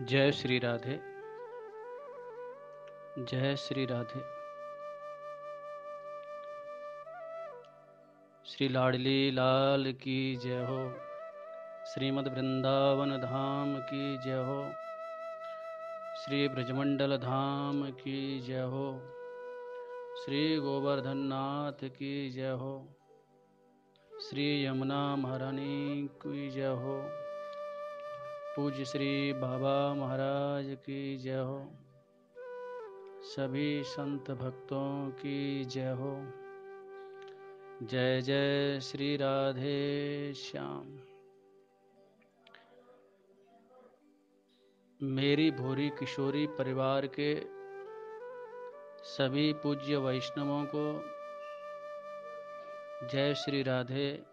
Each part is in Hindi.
जय श्री राधे। जय श्री राधे। श्री लाडली लाल की जय हो। श्रीमद् वृंदावन धाम की जय हो। श्री ब्रजमंडल धाम की जय हो। श्री गोवर्धन नाथ की जय हो। श्री यमुना महारानी की जय हो। पूज्य श्री बाबा महाराज की जय हो। सभी संत भक्तों की जय हो। जय जय श्री राधे श्याम। मेरी भोरी किशोरी परिवार के सभी पूज्य वैष्णवों को जय श्री राधे,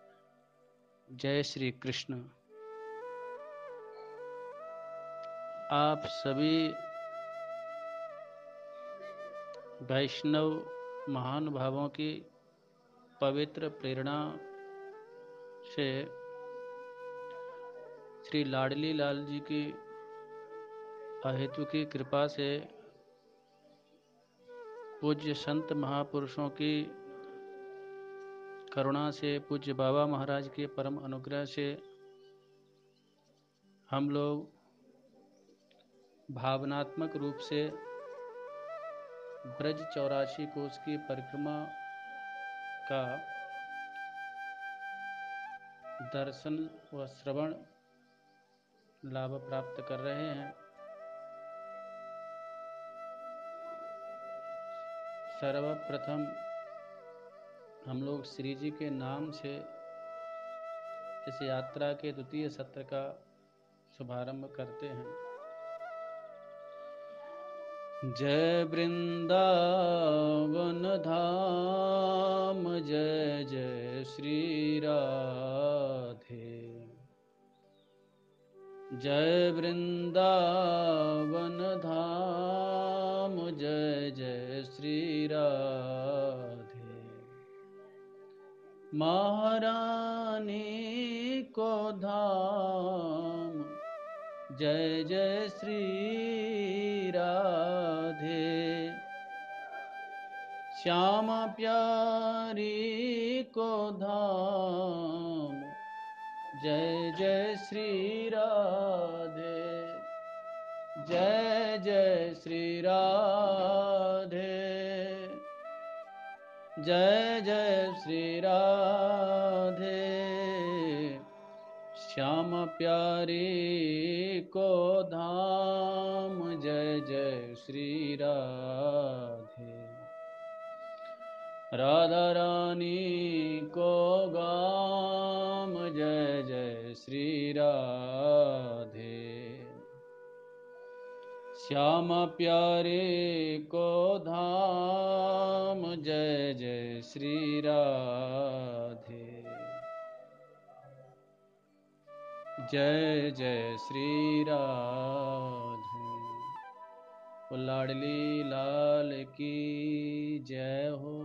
जय श्री कृष्ण। आप सभी वैष्णव महानुभावों की पवित्र प्रेरणा से श्री लाडली लाल जी की अहेतु की कृपा से पूज्य संत महापुरुषों की करुणा से, पूज्य बाबा महाराज के परम अनुग्रह से हम लोग भावनात्मक रूप से ब्रज 84 कोस की परिक्रमा का दर्शन व श्रवण लाभ प्राप्त कर रहे हैं। सर्वप्रथम हम लोग श्री जी के नाम से इस यात्रा के द्वितीय सत्र का शुभारंभ करते हैं। जय वृंदावन धाम, जय जय श्री राधे। जय वृंदावन धाम, जय जय श्री राधे। महारानी को धाम, जय जय श्री राधे। श्यामा प्यारी को धाम, जय जय श्री राधे। जय जय श्री राधे। जय जय श्री राधे। श्याम प्यारी को धाम, जय जय श्री राधे। राधा रानी को गाम, जय जय श्री राधे। श्याम प्यारे को धाम, जय जय श्री राधे। जय जय श्री राधे। लाडली लाल की जय हो।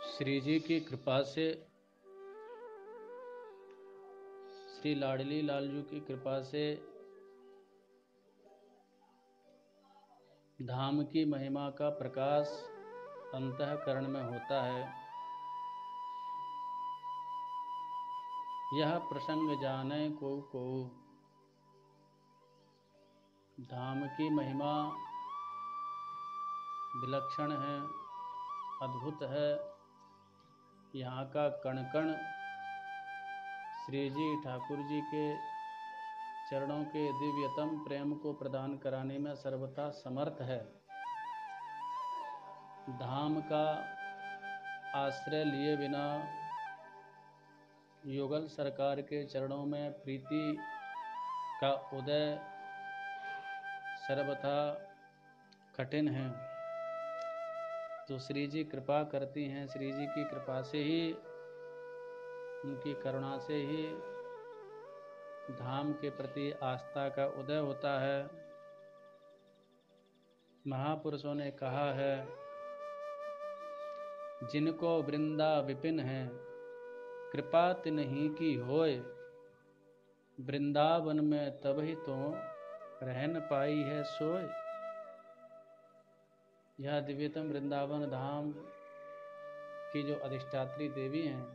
श्री जी की कृपा से, श्री लाडली लाल जी की कृपा से धाम की महिमा का प्रकाश अंतःकरण में होता है। यह प्रसंग जाने को धाम की महिमा विलक्षण है, अद्भुत है। यहाँ का कण कण श्री जी ठाकुर जी के चरणों के दिव्यतम प्रेम को प्रदान कराने में सर्वथा समर्थ है। धाम का आश्रय लिए बिना युगल सरकार के चरणों में प्रीति का उदय सर्वथा कठिन है। तो श्री जी कृपा करती हैं। श्री जी की कृपा से ही, उनकी करुणा से ही धाम के प्रति आस्था का उदय होता है। महापुरुषों ने कहा है, जिनको वृंदा विपिन है, कृपा तिन्हीं की होय, वृंदावन में तभी तो रह न पाई है सोय। यह दिव्यतम वृंदावन धाम की जो अधिष्ठात्री देवी हैं,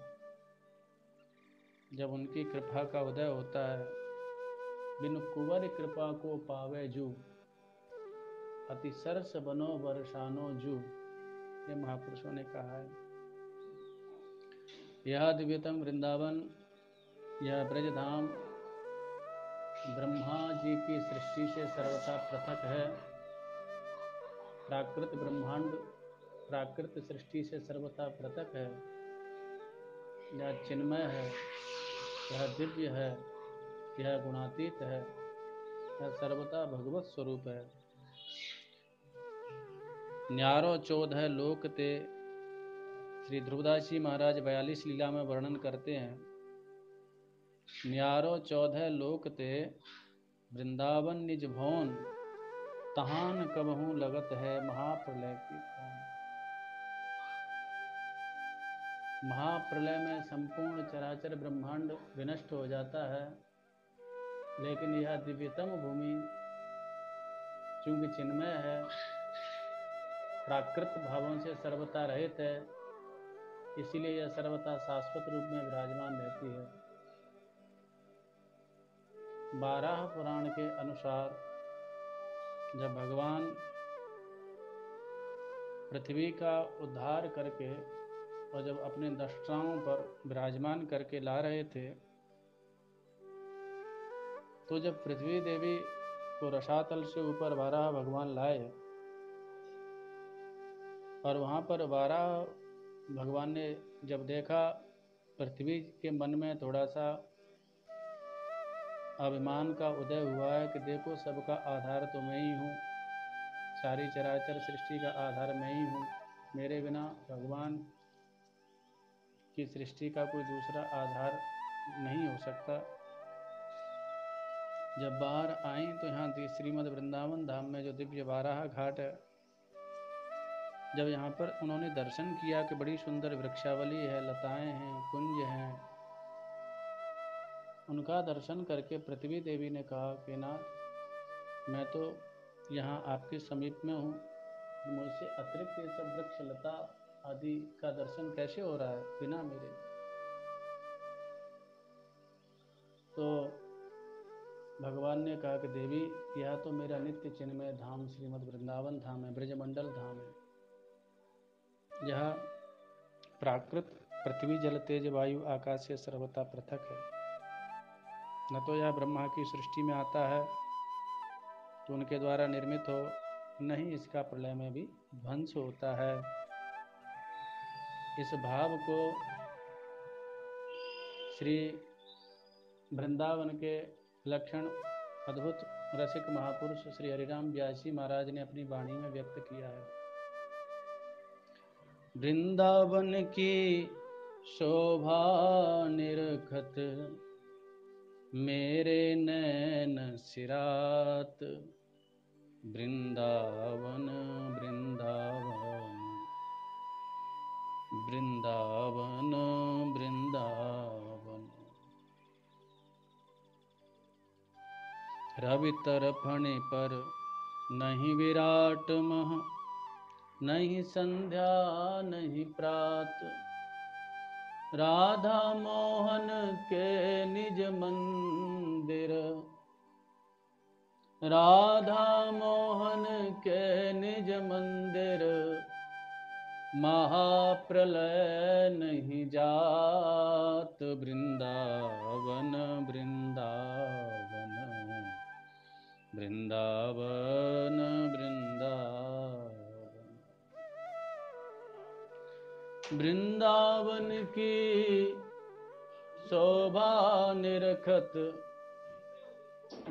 जब उनकी कृपा का उदय होता है, बिनु कुंवर कृपा को पावे जू, अति सरस बनो बरसानो जू, ये महापुरुषों ने कहा है। यह दिव्यतम वृंदावन, यह ब्रजधाम ब्रह्मा जी की सृष्टि से सर्वथा पृथक है। प्राकृत ब्रह्मांड प्राकृत सृष्टि से सर्वथा पृथक है। यह चिन्मय है, यह दिव्य है, यह गुणातीत है, यह सर्वथा भगवत स्वरूप है। न्यारो चौदह लोक ते, श्री ध्रुवदास जी महाराज 42 लीला में वर्णन करते हैं। न्यारो चौदह लोक ते, वृंदावन निज भवन, तहान कबहू लगत है महाप्रलय की कौन। महाप्रलय में संपूर्ण चराचर ब्रह्मांड विनष्ट हो जाता है, लेकिन यह दिव्यतम भूमि चूंकि चिन्मय है, प्राकृत भावों से सर्वथा रहित है, इसीलिए यह सर्वथा शाश्वत रूप में विराजमान रहती है। 12 पुराण के अनुसार जब भगवान पृथ्वी का उद्धार करके और जब अपने दष्टाओं पर विराजमान करके ला रहे थे, तो जब पृथ्वी देवी को रसातल से ऊपर 12 भगवान लाए और वहाँ पर 12 भगवान ने जब देखा, पृथ्वी के मन में थोड़ा सा अभिमान का उदय हुआ है कि देखो सबका आधार तो मैं ही हूँ, सारी चराचर सृष्टि का आधार मैं ही हूँ, मेरे बिना भगवान की सृष्टि का कोई दूसरा आधार नहीं हो सकता। जब बाहर आई तो यहाँ श्रीमद् वृंदावन धाम में जो दिव्य 12 घाट है, जब यहाँ पर उन्होंने दर्शन किया कि बड़ी सुंदर वृक्षावली है, लताएं हैं, कुंज हैं, उनका दर्शन करके पृथ्वी देवी ने कहा कि नाथ, मैं तो यहाँ आपके समीप में हूँ, मुझसे अतिरिक्त ये सब वृक्ष लता आदि का दर्शन कैसे हो रहा है बिना मेरे। तो भगवान ने कहा कि देवी, यह तो मेरा नित्य चिन्मय धाम श्रीमद् वृंदावन धाम है, ब्रजमंडल धाम है। यह प्राकृत पृथ्वी जल तेज वायु आकाश से सर्वथा पृथक है। न तो यह ब्रह्मा की सृष्टि में आता है तो उनके द्वारा निर्मित हो, न ही इसका प्रलय में भी ध्वंस होता है। इस भाव को श्री वृंदावन के लक्षण अद्भुत रसिक महापुरुष श्री हरिराम व्यास जी महाराज ने अपनी वाणी में व्यक्त किया है। वृंदावन की शोभा निरखत, मेरे नैन सिरात, वृंदावन वृंदावन वृंदावन वृंदावन। रवि तरफणे पर नहीं विराट मह, नहीं संध्या नहीं प्रात, राधा मोहन के निज मंदिर, राधा मोहन के निज मंदिर, महाप्रलय नहीं जात, वृंदावन वृंदावन वृंदावन वृंदावन। वृंदावन की शोभा निरखत,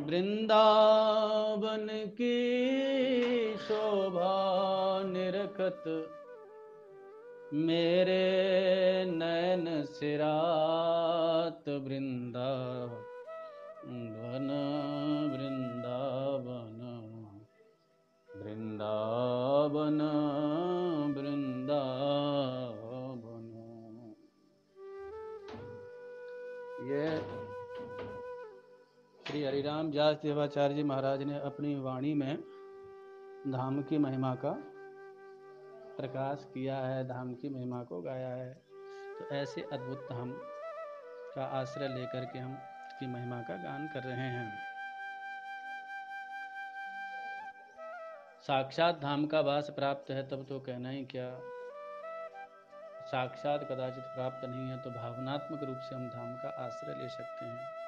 वृंदावन की शोभा निरखत, मेरे नैन सिरात, वृंदावन वृंदावन वृंदावन श्री हरिराम व्यास देवाचार्य जी महाराज ने अपनी वाणी में धाम की महिमा का प्रकाश किया है, धाम की महिमा को गाया है। तो ऐसे अद्भुत धाम का आश्रय लेकर के हम की महिमा का गान कर रहे हैं। साक्षात धाम का वास प्राप्त है तब तो कहना ही क्या, साक्षात कदाचित प्राप्त नहीं है तो भावनात्मक रूप से हम धाम का आश्रय ले सकते हैं।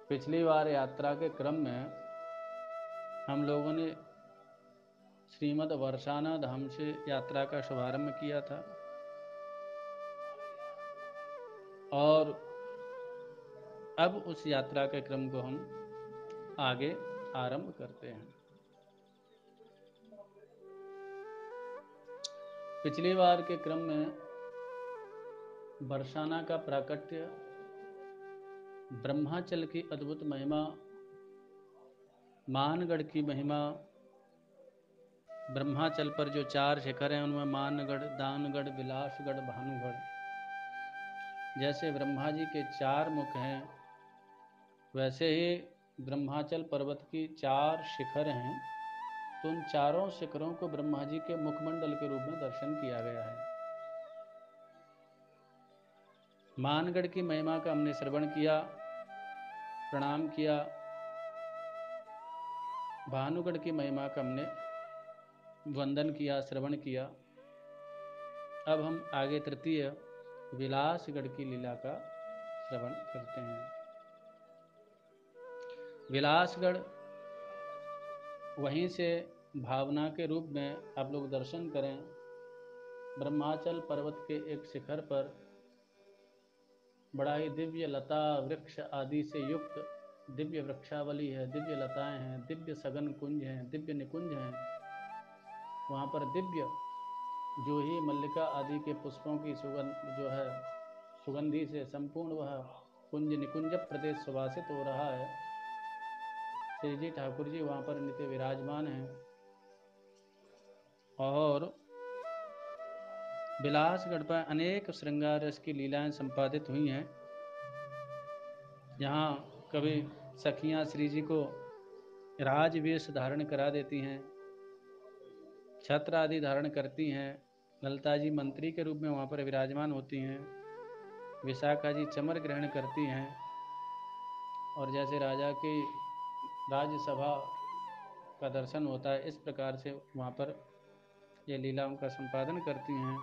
पिछली बार यात्रा के क्रम में हम लोगों ने श्रीमद वर्षाना धाम से यात्रा का शुभारंभ किया था और अब उस यात्रा के क्रम को हम आगे आरंभ करते हैं। पिछली बार के क्रम में बरसाना का प्राकट्य, ब्रह्माचल की अद्भुत महिमा, मानगढ़ की महिमा, ब्रह्माचल पर जो 4 शिखर हैं उनमें मानगढ़, दानगढ़, विलासगढ़, भानुगढ़, जैसे ब्रह्मा जी के 4 मुख हैं वैसे ही ब्रह्माचल पर्वत की 4 शिखर हैं। तो उन चारों शिखरों को ब्रह्मा जी के मुखमंडल के रूप में दर्शन किया गया है। मानगढ़ की महिमा का हमने श्रवण किया, प्रणाम किया। भानुगढ़ की महिमा का हमने वंदन किया, श्रवण किया। अब हम आगे तृतीय विलासगढ़ की लीला का श्रवण करते हैं। विलासगढ़ वहीं से भावना के रूप में आप लोग दर्शन करें। ब्रह्माचल पर्वत के एक शिखर पर बड़ा ही दिव्य लता वृक्ष आदि से युक्त दिव्य वृक्षावली है, दिव्य लताएं हैं, दिव्य सघन कुंज हैं, दिव्य निकुंज हैं। वहाँ पर दिव्य जूही मल्लिका आदि के पुष्पों की सुगंध जो है, सुगंधी से संपूर्ण वह कुंज निकुंज प्रदेश सुवासित हो रहा है। श्री जी ठाकुर जी वहाँ पर नित्य विराजमान हैं और विलासगढ़ पर अनेक श्रृंगार रस की लीलाएं संपादित हुई हैं। यहाँ कभी सखियाँ श्री जी को राजवेश धारण करा देती हैं, छत्र आदि धारण करती हैं। ललिता जी मंत्री के रूप में वहाँ पर विराजमान होती हैं। विशाखा जी चमर ग्रहण करती हैं और जैसे राजा की राज्यसभा का दर्शन होता है इस प्रकार से वहाँ पर ये लीलाओं का संपादन करती हैं।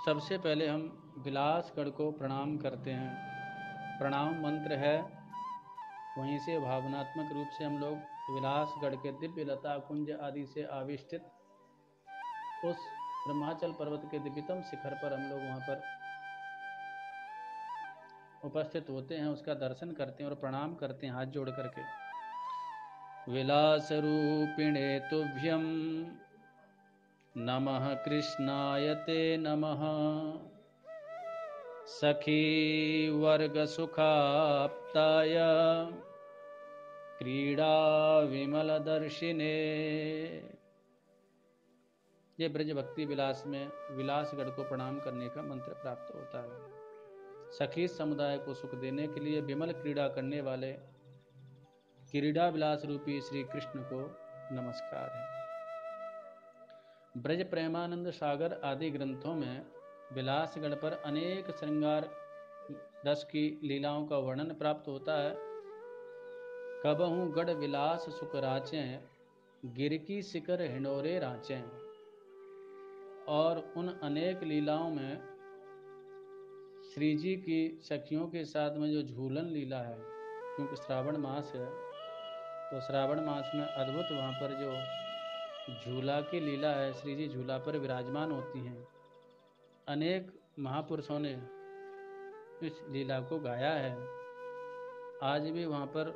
सबसे पहले हम विलासगढ़ को प्रणाम करते हैं। प्रणाम मंत्र है, वहीं से भावनात्मक रूप से हम लोग विलासगढ़ के दिव्य लता कुंज आदि से आविष्टित उस ब्रह्माचल पर्वत के दिव्यतम शिखर पर हम लोग वहाँ पर उपस्थित होते हैं, उसका दर्शन करते हैं और प्रणाम करते हैं हाथ जोड़ करके। विलास रूपिणे तुभ्यं नमः कृष्णाय ते नमः सखी वर्ग सुखाप्ताय क्रीड़ा विमल दर्शिने। ये ब्रज भक्ति विलास में विलासगढ़ को प्रणाम करने का मंत्र प्राप्त होता है। सखी समुदाय को सुख देने के लिए विमल क्रीड़ा करने वाले क्रीड़ा विलास रूपी श्री कृष्ण को नमस्कार है। ब्रज प्रेमानंद सागर आदि ग्रंथों में विलासगढ़ पर अनेक श्रृंगार रस की लीलाओं का वर्णन प्राप्त होता है। कबहू गढ़ विलास सुख राचें, गिर की शिखर हिंडोरे राचें। और उन अनेक लीलाओं में श्री जी की सखियों के साथ में जो झूलन लीला है, क्योंकि श्रावण मास है तो श्रावण मास में अद्भुत वहाँ पर जो झूला की लीला है, श्री जी झूला पर विराजमान होती हैं। अनेक महापुरुषों ने इस लीला को गाया है, आज भी वहाँ पर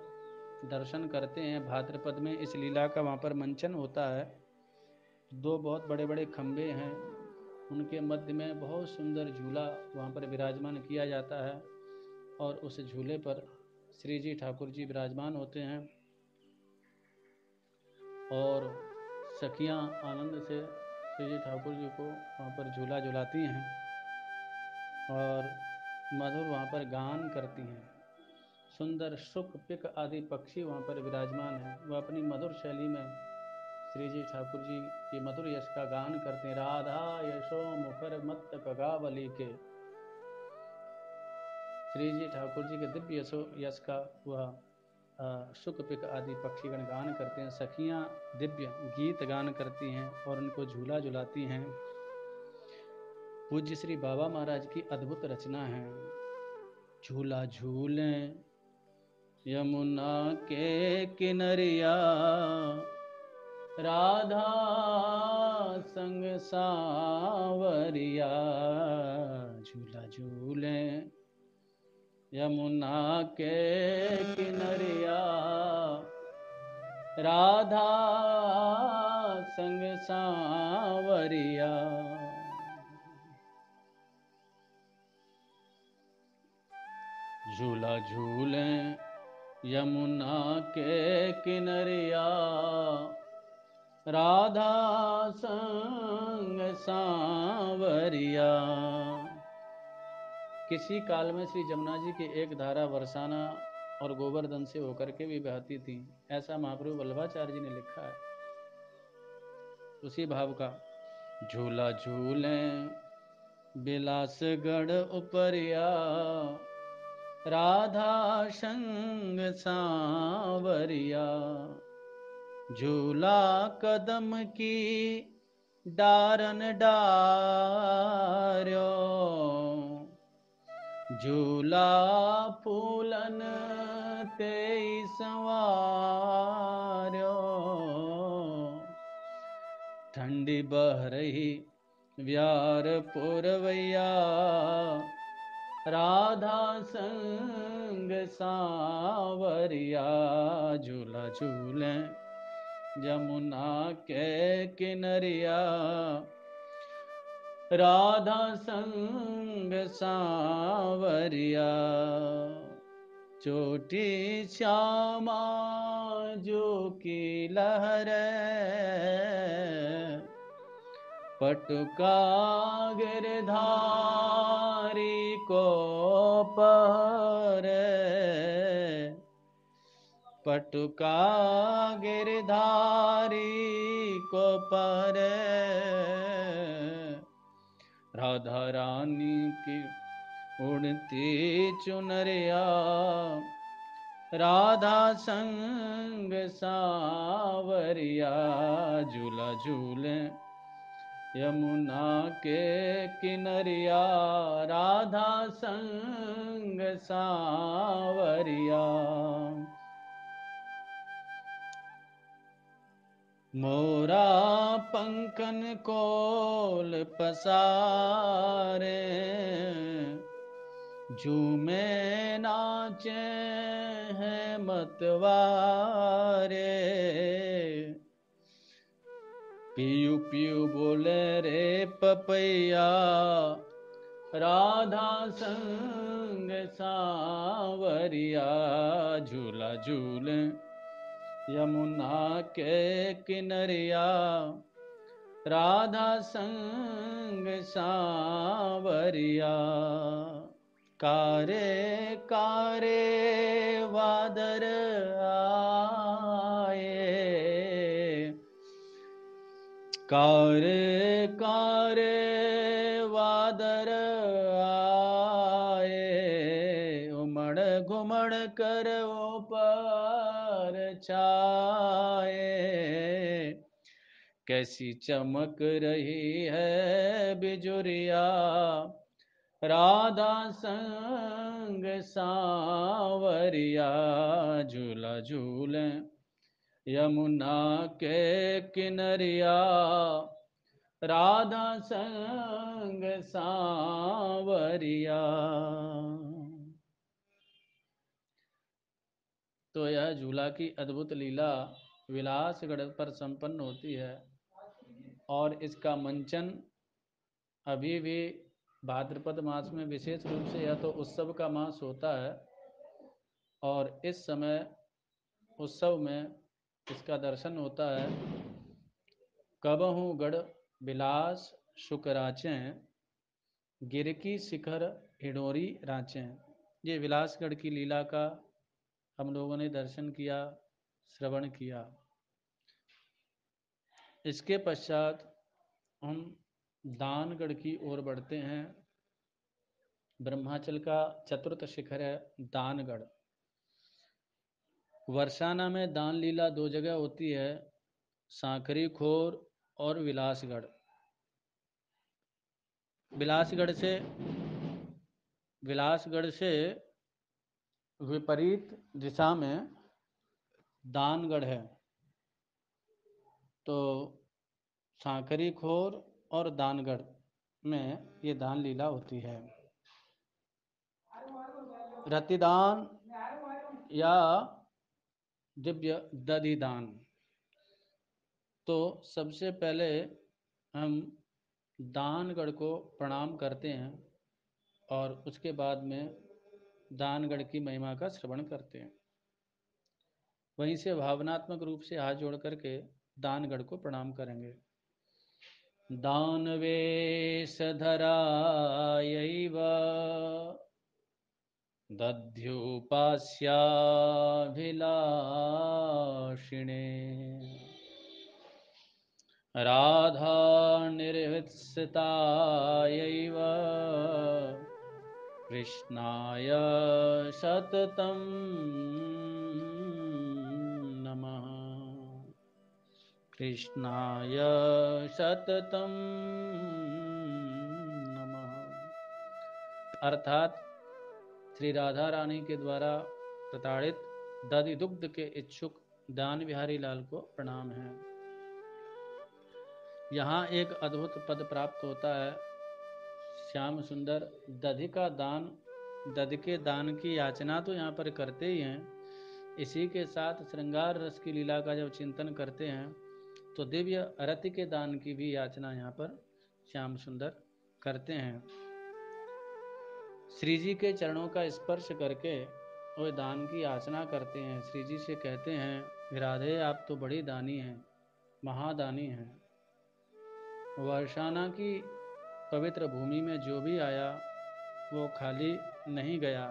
दर्शन करते हैं। भाद्रपद में इस लीला का वहाँ पर मंचन होता है। 2 बहुत बड़े बड़े खम्भे हैं, उनके मध्य में बहुत सुंदर झूला वहाँ पर विराजमान किया जाता है और उस झूले पर श्री जी ठाकुर जी विराजमान होते हैं और सखियाँ आनंद से श्री जी ठाकुर जी को वहाँ पर झूला झुलाती हैं। और मधुर वहाँ पर गान करती हैं। सुंदर शुक पिक आदि पक्षी वहाँ पर विराजमान हैं। वह अपनी मधुर शैली में श्री जी ठाकुर जी की मधुर यश का गान करते हैं। राधा यशो मुखर मत कगावली के, श्री जी ठाकुर जी के दिव्य यश का वह शुक पिक आदि पक्षीगण गान करते हैं। सखियाँ दिव्य गीत गान करती हैं और उनको झूला झुलाती हैं। पूज्य श्री बाबा महाराज की अद्भुत रचना है। झूला झूलें यमुना के किनरिया, राधा संग सांवरिया। झूला झूलें यमुना के किनरिया, राधा संग सांवरिया। झूला झूलें यमुना के किनरिया, राधा संग सांवरिया। किसी काल में श्री जमुना जी की एक धारा बरसाना और गोवर्धन से होकर के भी बहती थी, ऐसा महाप्रभु वल्लभाचार्य जी ने लिखा है। उसी भाव का झूला झूलें बिलासगढ़ उपरिया, राधा संग सांवरिया। झूला कदम की डारन डार्यो, झूला फूलन ते संवार्यो। ठंडी बह रही व्यार पुरवैया, राधा संग सांवरिया। झूला झूलें यमुना के किनरिया, राधा संग सांवरिया। चोटी श्यामा जो की लहरे, पटुका गिरधारी को पहरे, पटुका गिरधारी को पहरे। राधा रानी की उड़ती चुनरिया, राधा संग सांवरिया। झूला झूलें यमुना के किनरिया, राधा संग सांवरिया। मोरा पंखन कोल पसारे, झूमे नाचे हैं मतवारे। पियू पियू बोले रे पपैया, राधा संग सांवरिया। झूला झूलें यमुना के किनरिया, राधा संग सांवरिया। कारे कारे वादर आए, कारे कारे वादर आए। उमड़ घुमड़ कर ऊपर छाए, कैसी चमक रही है बिजुरिया, राधा संग सांवरिया। झूला झूलें यमुना के किनरिया, राधा संग सांवरिया। तो यह झूला की अद्भुत लीला विलासगढ़ पर संपन्न होती है और इसका मंचन अभी भी भाद्रपद मास में विशेष रूप से यह तो उत्सव का मास होता है और इस समय उत्सव में इसका दर्शन होता है। कबहू गढ़ बिलास शुकराचें, गिरकी शिखर हिडोरी रांचे। ये विलासगढ़ की लीला का हम लोगों ने दर्शन किया, श्रवण किया। इसके पश्चात हम दानगढ़ की ओर बढ़ते हैं। ब्रह्माचल का चतुर्थ शिखर है दानगढ़। वर्षाना में दान लीला दो जगह होती है, सांकरी खोर और विलासगढ़। विलासगढ़ से विपरीत दिशा में दानगढ़ है। तो सांकरी खोर और दानगढ़ में ये दान लीला होती है। रतिदान या दिव्य दधि दान। तो सबसे पहले हम दानगढ़ को प्रणाम करते हैं और उसके बाद में दानगढ़ की महिमा का श्रवण करते हैं। वहीं से भावनात्मक रूप से हाथ जोड़ करके दानगढ़ को प्रणाम करेंगे। दानवेशधरायैव दध्युपास्याभिलाषिणे राधा निर्वित्सितायैव कृष्णाय सततं नमः। कृष्णाय सततं नमः। अर्थात श्री राधा रानी के द्वारा प्रताड़ित दधि दुग्ध के इच्छुक दान बिहारी लाल को प्रणाम है। यहाँ एक अद्भुत पद प्राप्त होता है। श्याम सुंदर दधि का दान, दधि के दान की याचना तो यहाँ पर करते ही हैं, इसी के साथ श्रृंगार रस की लीला का जब चिंतन करते हैं तो दिव्य रति के दान की भी याचना यहाँ पर श्याम सुंदर करते हैं। श्री जी के चरणों का स्पर्श करके वो दान की याचना करते हैं। श्री जी से कहते हैं, राधे आप तो बड़ी दानी हैं, महादानी हैं। वर्षाना की पवित्र भूमि में जो भी आया वो खाली नहीं गया।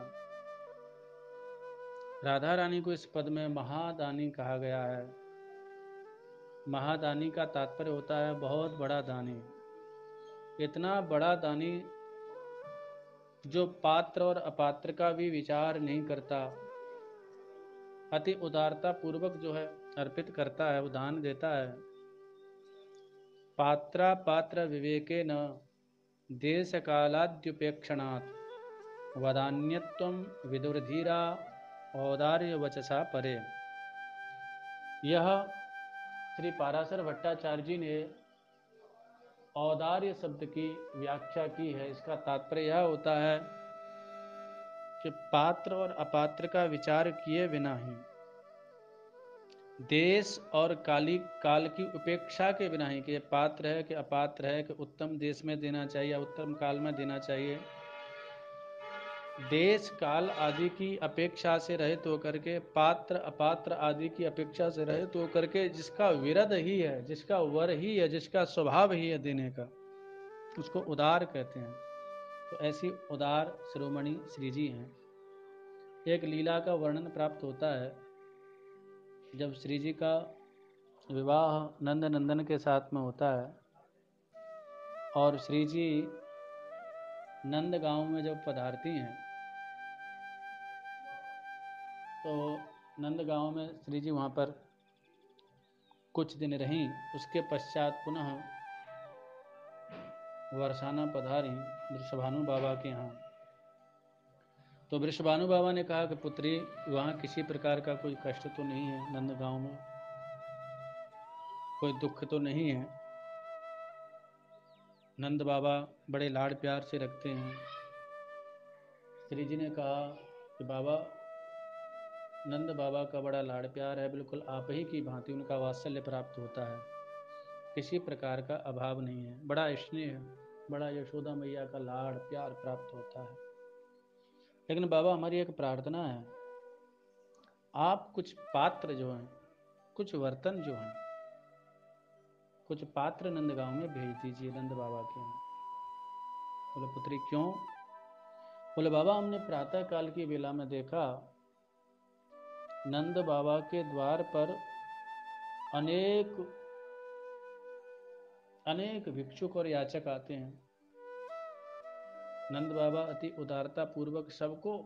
राधा रानी को इस पद में महादानी कहा गया है। महादानी का तात्पर्य होता है बहुत बड़ा दानी। इतना बड़ा दानी जो पात्र और अपात्र का भी विचार नहीं करता, अति उदारता पूर्वक जो है अर्पित करता है, वो दान देता है। पात्रा पात्र विवेके न देश कालाद्युपेक्षणात् वदान्यत्वं विदुर्धीरा औदार्य वचसा परे। यह श्री पाराशर भट्टाचार्य जी ने औदार्य शब्द की व्याख्या की है। इसका तात्पर्य यह होता है कि पात्र और अपात्र का विचार किए बिना ही, देश और काल की उपेक्षा के बिना ही कि ये पात्र है कि अपात्र है, कि उत्तम देश में देना चाहिए या उत्तम काल में देना चाहिए, देश काल आदि की अपेक्षा से रहित होकर के, पात्र अपात्र आदि की अपेक्षा से रहित होकर के, जिसका विरध ही है, जिसका वर ही है, जिसका स्वभाव ही है देने का, उसको उदार कहते हैं। तो ऐसी उदार शिरोमणि श्री जी हैं। एक लीला का वर्णन प्राप्त होता है। जब श्री जी का विवाह नंद नंदन के साथ में होता है और श्री जी नंद गांव में जब पधारती हैं तो नंद गांव में श्री जी वहाँ पर कुछ दिन रहीं। उसके पश्चात पुनः वर्षाना पधारी वृषभानु बाबा के यहाँ। तो वृषभानु बाबा ने कहा कि पुत्री, वहाँ किसी प्रकार का कोई कष्ट तो नहीं है, नंद गांव में कोई दुख तो नहीं है। नंद बाबा बड़े लाड़ प्यार से रखते हैं। श्री जी ने कहा कि बाबा, नंद बाबा का बड़ा लाड़ प्यार है, बिल्कुल आप ही की भांति उनका वात्सल्य प्राप्त होता है, किसी प्रकार का अभाव नहीं है, बड़ा स्नेह, बड़ा यशोदा मैया का लाड़ प्यार प्राप्त होता है। लेकिन बाबा हमारी एक प्रार्थना है, आप कुछ पात्र जो हैं, कुछ बर्तन जो हैं, कुछ पात्र नंदगांव में भेज दीजिए नंद बाबा के यहाँ। बोले पुत्री क्यों? बोले बाबा हमने प्रातः काल की वेला में देखा नंद बाबा के द्वार पर अनेक अनेक भिक्षुक और याचक आते हैं। नंद बाबा अति उदारता पूर्वक सबको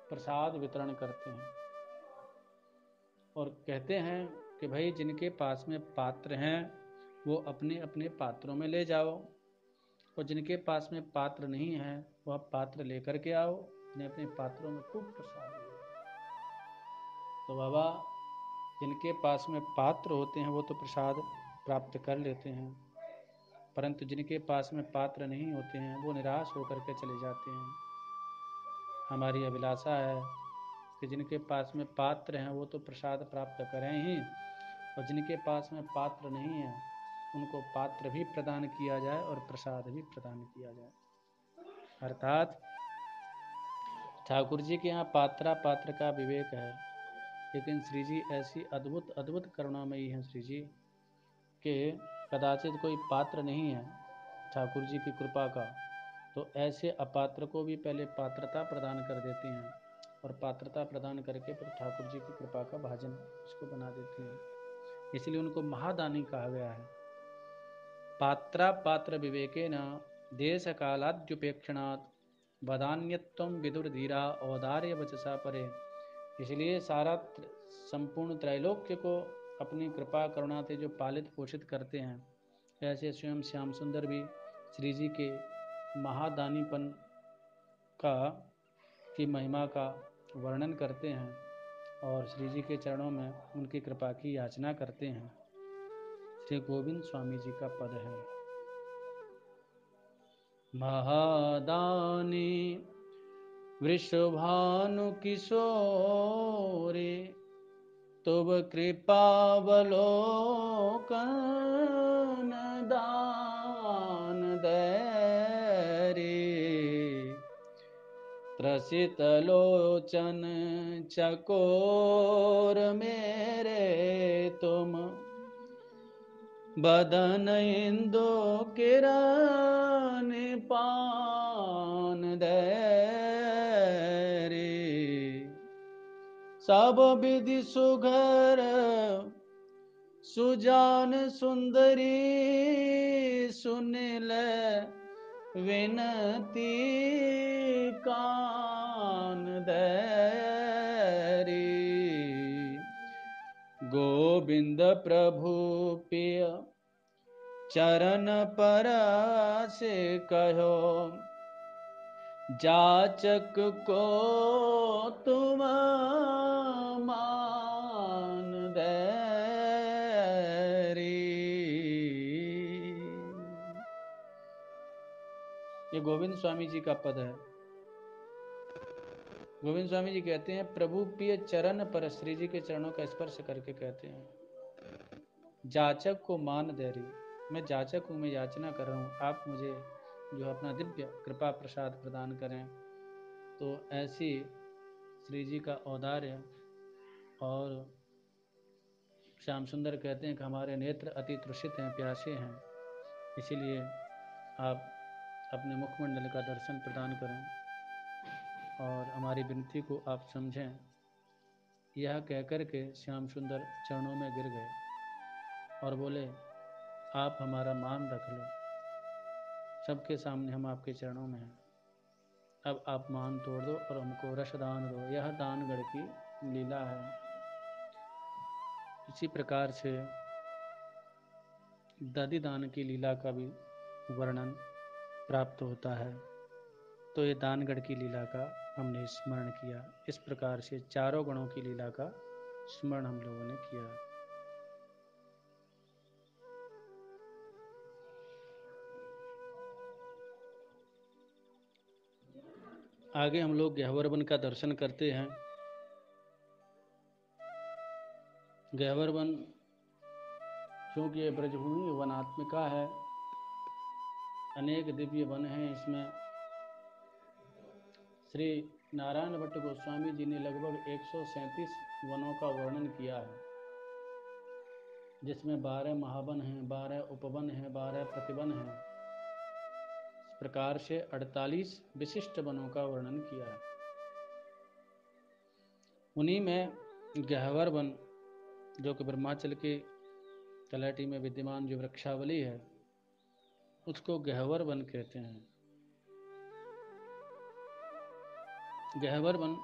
प्रसाद वितरण करते हैं और कहते हैं कि भाई जिनके पास में पात्र हैं वो अपने अपने पात्रों में ले जाओ और जिनके पास में पात्र नहीं है वह पात्र लेकर के आओ, अपने अपने पात्रों में खूब प्रसाद लो। तो बाबा जिनके पास में पात्र होते हैं वो तो प्रसाद प्राप्त कर लेते हैं, परंतु जिनके पास में पात्र नहीं होते हैं वो निराश होकर के चले जाते हैं। हमारी अभिलाषा है कि जिनके पास में पात्र हैं वो तो प्रसाद प्राप्त करें ही, और जिनके पास में पात्र नहीं है उनको पात्र भी प्रदान किया जाए और प्रसाद भी प्रदान किया जाए। अर्थात ठाकुर जी के यहाँ पात्रा पात्र का विवेक है, लेकिन श्री जी ऐसी अद्भुत अद्भुत करुणामयी हैं श्री जी कि कदाचित कोई पात्र नहीं है ठाकुर जी की कृपा का, तो ऐसे अपात्र को भी पहले पात्रता प्रदान कर देते हैं और पात्रता प्रदान करके फिर ठाकुर जी की कृपा का भाजन उसको बना देते हैं। इसलिए उनको महादानी कहा गया है। पात्रा पात्र विवेकेन देश कालाद्युपेक्षणात् वदान्यत्वं विदुर्धीरा औदार्य वचसा परे। इसलिए सारा संपूर्ण त्रैलोक्य को अपनी कृपा करुणा से जो पालित पोषित करते हैं, ऐसे स्वयं श्याम सुंदर भी श्री जी के महादानीपन का की महिमा का वर्णन करते हैं और श्री जी के चरणों में उनकी कृपा की याचना करते हैं। श्री गोविंद स्वामी जी का पद है। महादानी वृषभानु किशोरे तुब कृपावलोकन दान दे रे। त्रसित लोचन चकोर मेरे तुम बदन इंदु किरण पान दे रे। सब विधि सुघर सुजान सुंदरी सुनिल विनती कान दे रे। गोविंद प्रभु पिय चरण परसे कहो जाचक को तुम मान दे रे। ये गोविंद स्वामी जी का पद है। गोविंद स्वामी जी कहते हैं प्रभु प्रिय चरण पर, श्री जी के चरणों का स्पर्श करके कहते हैं जाचक को मान दे रही। मैं जाचक हूँ, मैं याचना कर रहा हूँ, आप मुझे जो अपना दिव्य कृपा प्रसाद प्रदान करें। तो ऐसी श्री जी का औदार्य। और श्याम सुंदर कहते हैं कि हमारे नेत्र अति तृषित हैं, प्यासे हैं, इसीलिए आप अपने मुखमंडल का दर्शन प्रदान करें और हमारी विनती को आप समझें। यह कहकर के श्याम सुंदर चरणों में गिर गए और बोले आप हमारा मान रख लो, सबके सामने हम आपके चरणों में हैं, अब आप मान तोड़ दो और हमको रसदान दो। यह दानगढ़ की लीला है। इसी प्रकार से दधिदान की लीला का भी वर्णन प्राप्त होता है। तो ये दानगढ़ की लीला का हमने स्मरण किया। इस प्रकार से चारों गणों की लीला का स्मरण हम लोगों ने किया। आगे हम लोग गह्वर वन का दर्शन करते हैं। गह्वर वन क्योंकि ये ब्रजभूमि वनात्मिका है, अनेक दिव्य वन हैं। इसमें श्री नारायण भट्ट गोस्वामी जी ने लगभग 137 वनों का वर्णन किया है, जिसमें 12 महावन हैं, 12 उपवन हैं, 12 प्रतिवन हैं। प्रकार से 48 विशिष्ट वनों का वर्णन किया है। उन्हीं में गह्वर वन, जो कि ब्रह्माचल की तलहटी में विद्यमान जो वृक्षावली है, उसको गह्वर वन कहते हैं। गह्वर वन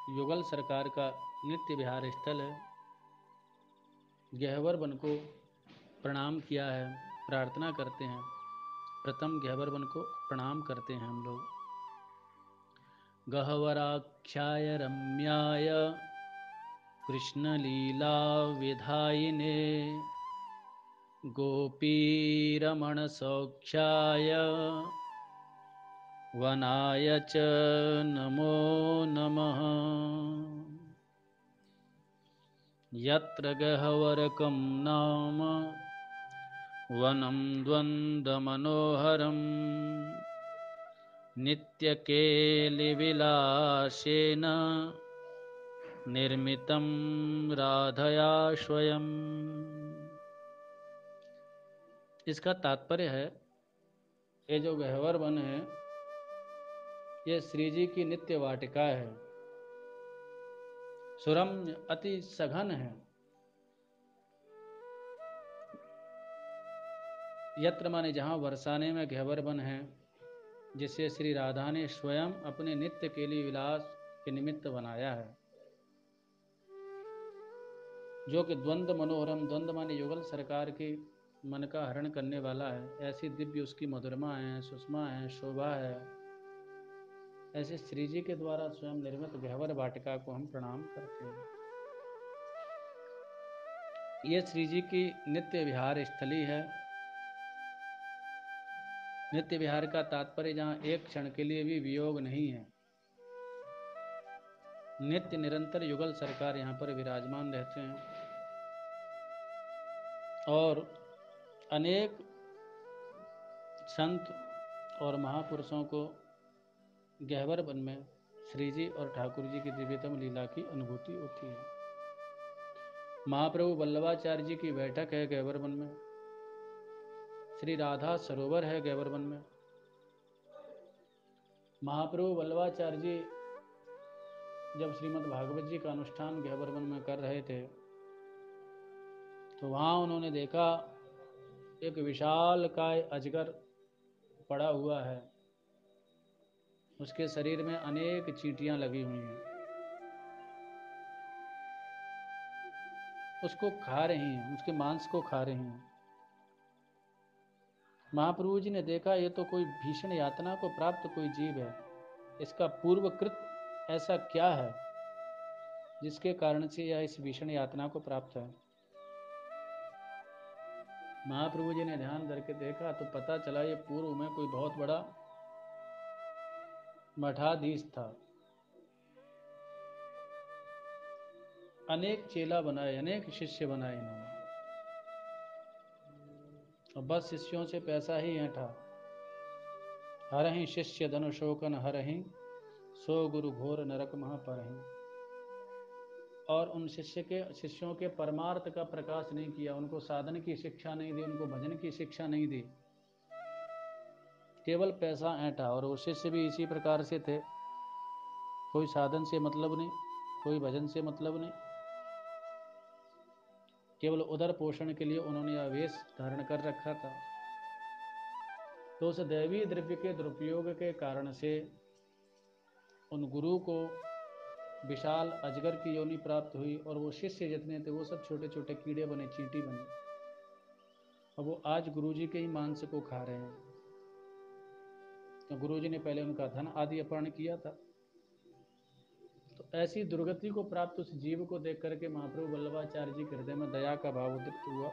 युगल सरकार का नित्य विहार स्थल है। गह्वर वन को प्रणाम किया है, प्रार्थना करते हैं। प्रथम गह्वर वन को प्रणाम करते हैं हम लोग। गह्वराख्याय रम्याय कृष्णलीला विधायिने गोपीरमण सौख्याय वनाय च नमो नमः। यत्र गह्वरकं नाम वनं द्वन्द्वमनोहरम् नित्यकेलिविलासेन निर्मितं राधया स्वयं। इसका तात्पर्य है, ये जो गह्वर वन है, ये श्री जी की नित्य वाटिका है। सुरम्य, अति सघन है। यत्र माने जहाँ बरसाने में गह्वर वन है, जिसे श्री राधा ने स्वयं अपने नित्य केली विलास के निमित्त बनाया है। जो कि द्वंद्व मनोहरम, द्वंद्व माने युगल सरकार के मन का हरण करने वाला है। ऐसी दिव्य उसकी मधुरमा है, सुषमा है, शोभा है। ऐसे श्री जी के द्वारा स्वयं निर्मित गह्वर वाटिका को हम प्रणाम करते हैं। ये श्री जी की नित्य विहार स्थली है। नित्य विहार का तात्पर्य जहाँ एक क्षण के लिए भी वियोग नहीं है। नित्य निरंतर युगल सरकार यहाँ पर विराजमान रहते हैं और अनेक संत और महापुरुषों को गह्वर वन में श्री जी और ठाकुर जी की दिव्यतम लीला की अनुभूति होती है। महाप्रभु वल्लभाचार्य जी की बैठक है गह्वर वन में। श्री राधा सरोवर है गह्वर वन में। महाप्रभु वल्लभाचार्य जी जब श्रीमद् भागवत जी का अनुष्ठान गह्वर वन में कर रहे थे, तो वहाँ उन्होंने देखा एक विशालकाय अजगर पड़ा हुआ है। उसके शरीर में अनेक चींटियां लगी हुई हैं, उसको खा रही हैं, उसके मांस को खा रही हैं। महाप्रभु जी ने देखा, ये तो कोई भीषण यातना को प्राप्त कोई जीव है। इसका पूर्वकृत ऐसा क्या है जिसके कारण से यह इस भीषण यातना को प्राप्त है। महाप्रभु जी ने ध्यान करके देखा तो पता चला ये पूर्व में कोई बहुत बड़ा मठाधीश था। अनेक चेला बनाए, अनेक शिष्य बनाए इन्होंने, और बस शिष्यों से पैसा ही ऐंठा। हरहि शिष्य धन शोकन हरहि, सो गुरु घोर नरक महा परहि। और उन शिष्यों के परमार्थ का प्रकाश नहीं किया, उनको साधन की शिक्षा नहीं दी, उनको भजन की शिक्षा नहीं दी, केवल पैसा ऐंठा। और वो शिष्य भी इसी प्रकार से थे, कोई साधन से मतलब नहीं, कोई भजन से मतलब नहीं, केवल उदर पोषण के लिए उन्होंने आवेश धारण कर रखा था। तो उस दैवीय द्रव्य के दुरुपयोग के कारण से उन गुरु को विशाल अजगर की योनि प्राप्त हुई, और वो शिष्य जितने थे वो सब छोटे छोटे कीड़े बने, चींटी बने, और वो आज गुरु जी के ही मांस को खा रहे हैं। तो गुरु जी ने पहले उनका धन आदि अपहरण किया था। तो ऐसी दुर्गति को प्राप्त उस जीव को देख करके महाप्रभु वल्लभाचार्य जी के हृदय में दया का भाव उदित हुआ,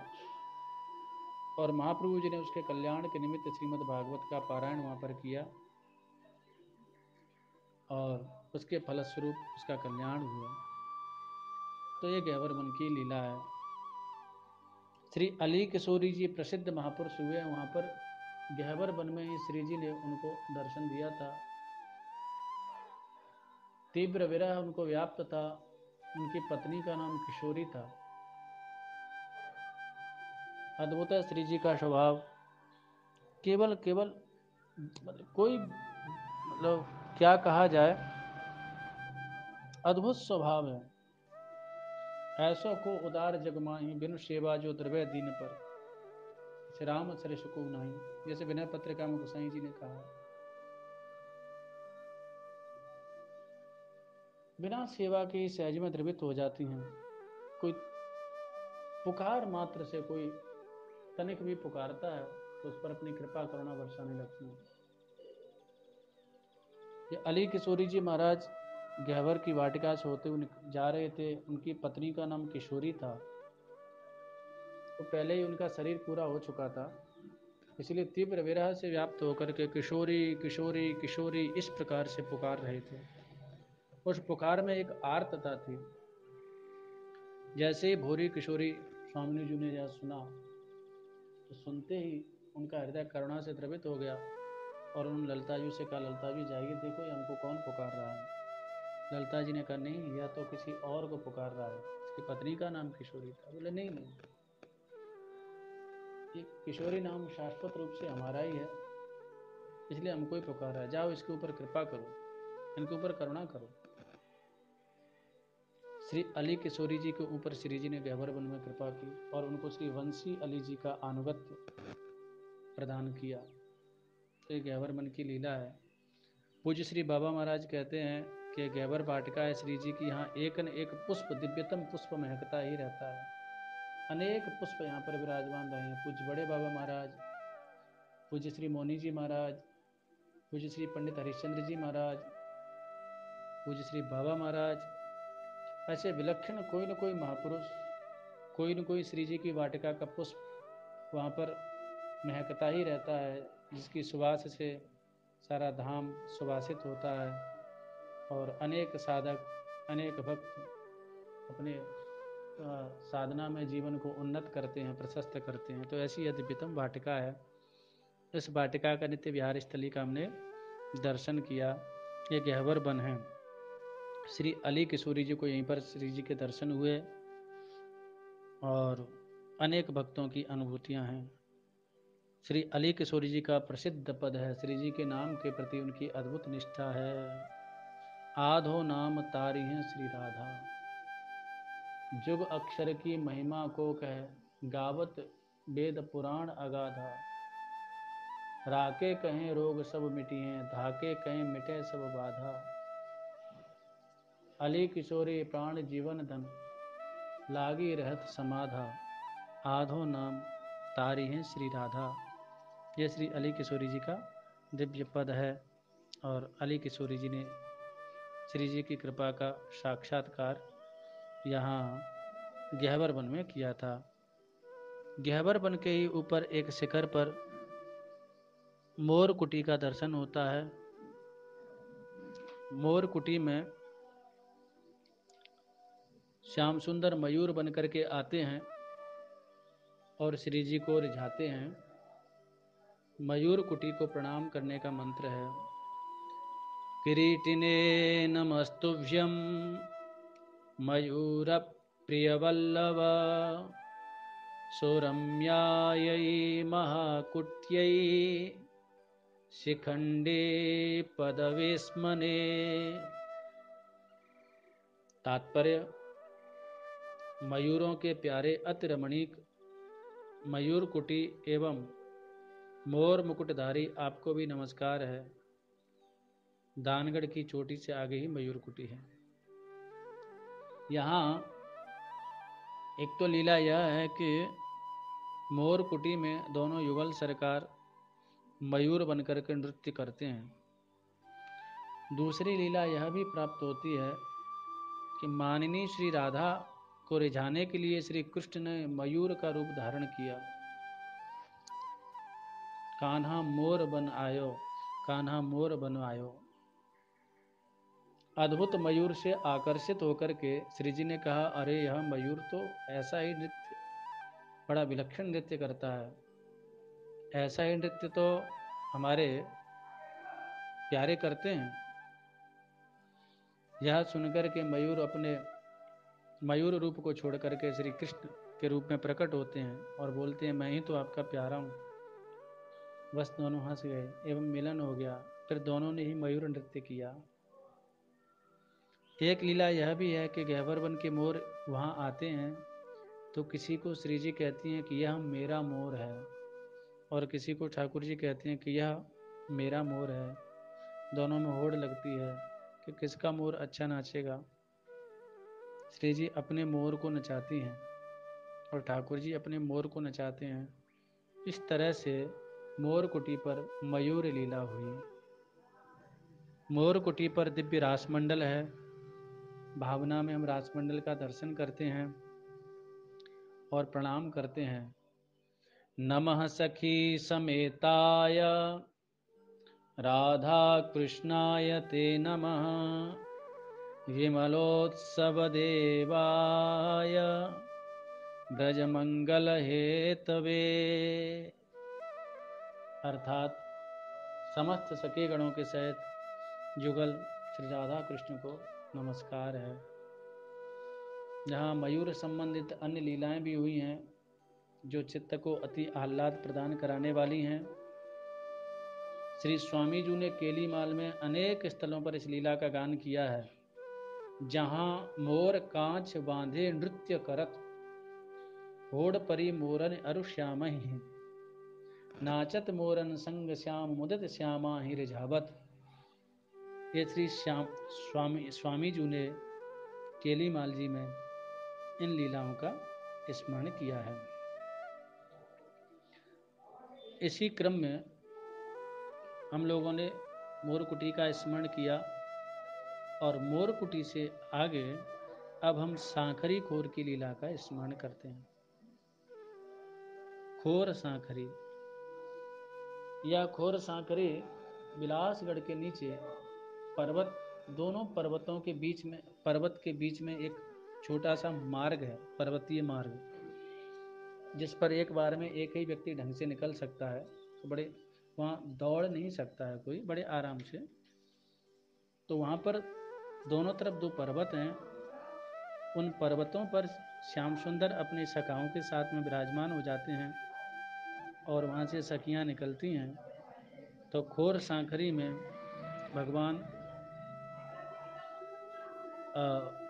और महाप्रभु जी ने उसके कल्याण के निमित्त श्रीमद् भागवत का पारायण वहाँ पर किया, और उसके फलस्वरूप उसका कल्याण हुआ। तो ये गह्वर वन की लीला है। श्री अली किशोरी जी प्रसिद्ध महापुरुष हुए, वहाँ पर गह्वर वन में ही श्री जी ने उनको दर्शन दिया था। तीव्र विरह उनको व्याप्त था। उनकी पत्नी का नाम किशोरी था। अद्भुत है श्री जी का स्वभाव। केवल केवल मतलब कोई मतलब क्या कहा जाए, अद्भुत स्वभाव है। ऐसा को उदार जगमाही बिनु सेवा जो द्रव्य दीन पर, श्री राम सरिस को नहीं, जैसे विनय पत्रिका में गोसाई जी ने कहा, बिना सेवा के सहज में द्रवित हो जाती हैं। कोई पुकार मात्र से, कोई तनिक भी पुकारता है तो उस पर अपनी कृपा करुणा बरसाने लगती है। ये अली किशोरी जी महाराज गहवर की वाटिका से होते हुए जा रहे थे। उनकी पत्नी का नाम किशोरी था। तो पहले ही उनका शरीर पूरा हो चुका था, इसलिए तीव्र विरह से व्याप्त होकर के किशोरी किशोरी किशोरी इस प्रकार से पुकार रहे थे। उस पुकार में एक आर्तता थी। जैसे ही भोरी किशोरी स्वामिनी जी ने यह सुना तो सुनते ही उनका हृदय करुणा से द्रवित हो गया और उन ललिता जी से कहा, ललिता जी जाइए, देखो ये हमको कौन पुकार रहा है। ललिता जी ने कहा, नहीं, यह तो किसी और को पुकार रहा है, इसकी पत्नी का नाम किशोरी था। बोले नहीं नहीं, ये किशोरी नाम शाश्वत रूप से हमारा ही है, इसलिए हमको ही पुकार रहा है। जाओ इसके ऊपर कृपा करो, इनके ऊपर करुणा करो। श्री अली किशोरी जी के ऊपर श्री जी ने गहवर वन में कृपा की और उनको श्री वंशी अली जी का अनुगत्य प्रदान किया। तो ये गहवर वन की लीला है। पूज्य श्री बाबा महाराज कहते हैं कि गहवर वाटिका है श्री जी की, यहाँ एक न एक पुष्प, दिव्यतम पुष्प महकता ही रहता है। अनेक पुष्प यहाँ पर विराजमान रहे हैं। पूज्य बड़े बाबा महाराज, पूज्य श्री मोनी जी महाराज, पूज्य श्री पंडित हरिश्चंद्र जी महाराज, पूज्य श्री बाबा महाराज, ऐसे विलक्षण कोई न कोई महापुरुष, कोई न कोई श्री जी की वाटिका का पुष्प वहाँ पर महकता ही रहता है, जिसकी सुवास से सारा धाम सुवासित होता है और अनेक साधक, अनेक भक्त अपने साधना में जीवन को उन्नत करते हैं, प्रशस्त करते हैं। तो ऐसी यह दिव्यतम वाटिका है। इस वाटिका का नित्य विहार स्थली का हमने दर्शन किया। ये गहवर वन है। श्री अली किशोरी जी को यहीं पर श्री जी के दर्शन हुए और अनेक भक्तों की अनुभूतियां हैं। श्री अली किशोरी जी का प्रसिद्ध पद है, श्री जी के नाम के प्रति उनकी अद्भुत निष्ठा है। आधो नाम तारी हैं श्री राधा, जुग अक्षर की महिमा को कह, गावत वेद पुराण अगाधा। राके कहें रोग सब मिटिए, धाके कहें मिटे सब बाधा। अली किशोरी प्राण जीवन धन, लागी रहत समाधा। आधो नाम तारी हैं श्री राधा। ये श्री अली किशोरी जी का दिव्य पद है और अली किशोरी जी ने श्री जी की कृपा का साक्षात्कार यहाँ गहवर वन में किया था। गहवर वन के ही ऊपर एक शिखर पर मोर कुटी का दर्शन होता है। मोर कुटी में श्याम सुंदर मयूर बन करके आते हैं और श्री जी को रिझाते हैं। मयूर कुटी को प्रणाम करने का मंत्र है, किरीटिने नमस्तुभ्यं मयूर प्रियवल्लभ, सौरम्यायै महाकुट्यै, शिखंडे पदविस्मने। तात्पर्य, मयूरों के प्यारे अति रमणीक मयूर कुटी एवं मोर मुकुटधारी आपको भी नमस्कार है। दानगढ़ की चोटी से आगे ही मयूर कुटी है। यहाँ एक तो लीला यह है कि मोर कुटी में दोनों युगल सरकार मयूर बनकर के नृत्य करते हैं। दूसरी लीला यह भी प्राप्त होती है कि माननीय श्री राधा को रिझाने के लिए श्री कृष्ण ने मयूर का रूप धारण किया। कान्हा मोर बन आयो, कान्हा मोर बन आयो। अद्भुत मयूर से आकर्षित होकर के श्री जी ने कहा, अरे यह मयूर तो ऐसा ही नृत्य, बड़ा विलक्षण नृत्य करता है, ऐसा ही नृत्य तो हमारे प्यारे करते हैं। यह सुनकर के मयूर अपने मयूर रूप को छोड़ करके श्री कृष्ण के रूप में प्रकट होते हैं और बोलते हैं, मैं ही तो आपका प्यारा हूँ। बस दोनों हंस गए एवं मिलन हो गया। फिर दोनों ने ही मयूर नृत्य किया। एक लीला यह भी है कि गह्वर वन के मोर वहाँ आते हैं तो किसी को श्री जी कहती हैं कि यह मेरा मोर है, और किसी को ठाकुर जी कहते हैं कि यह मेरा मोर है। दोनों में होड़ लगती है कि किसका मोर अच्छा नाचेगा। श्री जी अपने मोर को नचाती हैं और ठाकुर जी अपने मोर को नचाते हैं। इस तरह से मोर कुटी पर मयूर लीला हुई। मोर कुटी पर दिव्य रासमंडल है। भावना में हम रासमंडल का दर्शन करते हैं और प्रणाम करते हैं। नमः सखी समेताय राधा कृष्णाय ते नमः विमलोत्सवदेवाय ब्रजमंगल हेतवे। अर्थात समस्त सखी गणों के सहित जुगल श्री राधा कृष्ण को नमस्कार है। जहाँ मयूर संबंधित अन्य लीलाएं भी हुई हैं जो चित्त को अति आह्लाद प्रदान कराने वाली हैं। श्री स्वामी जी ने केलीमाल में अनेक स्थलों पर इस लीला का गान किया है। जहाँ मोर कांच बांधे नृत्य करत होड़ परी मोरन अरु श्याम ही नाचत मोरन संग श्याम मुदित श्यामा ही रिझावत। ये श्री स्वामी जी ने केलीमाल जी में इन लीलाओं का स्मरण किया है। इसी क्रम में हम लोगों ने मोरकुटी का स्मरण किया और मोरकुटी से आगे अब हम सांखरी खोर की लीला का स्मरण करते हैं। खोर सांखरी या खोर सांखरी बिलासगढ़ के नीचे पर्वत, दोनों पर्वतों के बीच में, पर्वत के बीच में एक छोटा सा मार्ग है, पर्वतीय मार्ग, जिस पर एक बार में एक ही व्यक्ति ढंग से निकल सकता है। तो बड़े वहाँ दौड़ नहीं सकता है कोई, बड़े आराम से। तो वहाँ पर दोनों तरफ दो पर्वत हैं। उन पर्वतों पर श्याम सुंदर अपनी सखाओं के साथ में विराजमान हो जाते हैं और वहाँ से सखियाँ निकलती हैं। तो खोर सांखरी में भगवान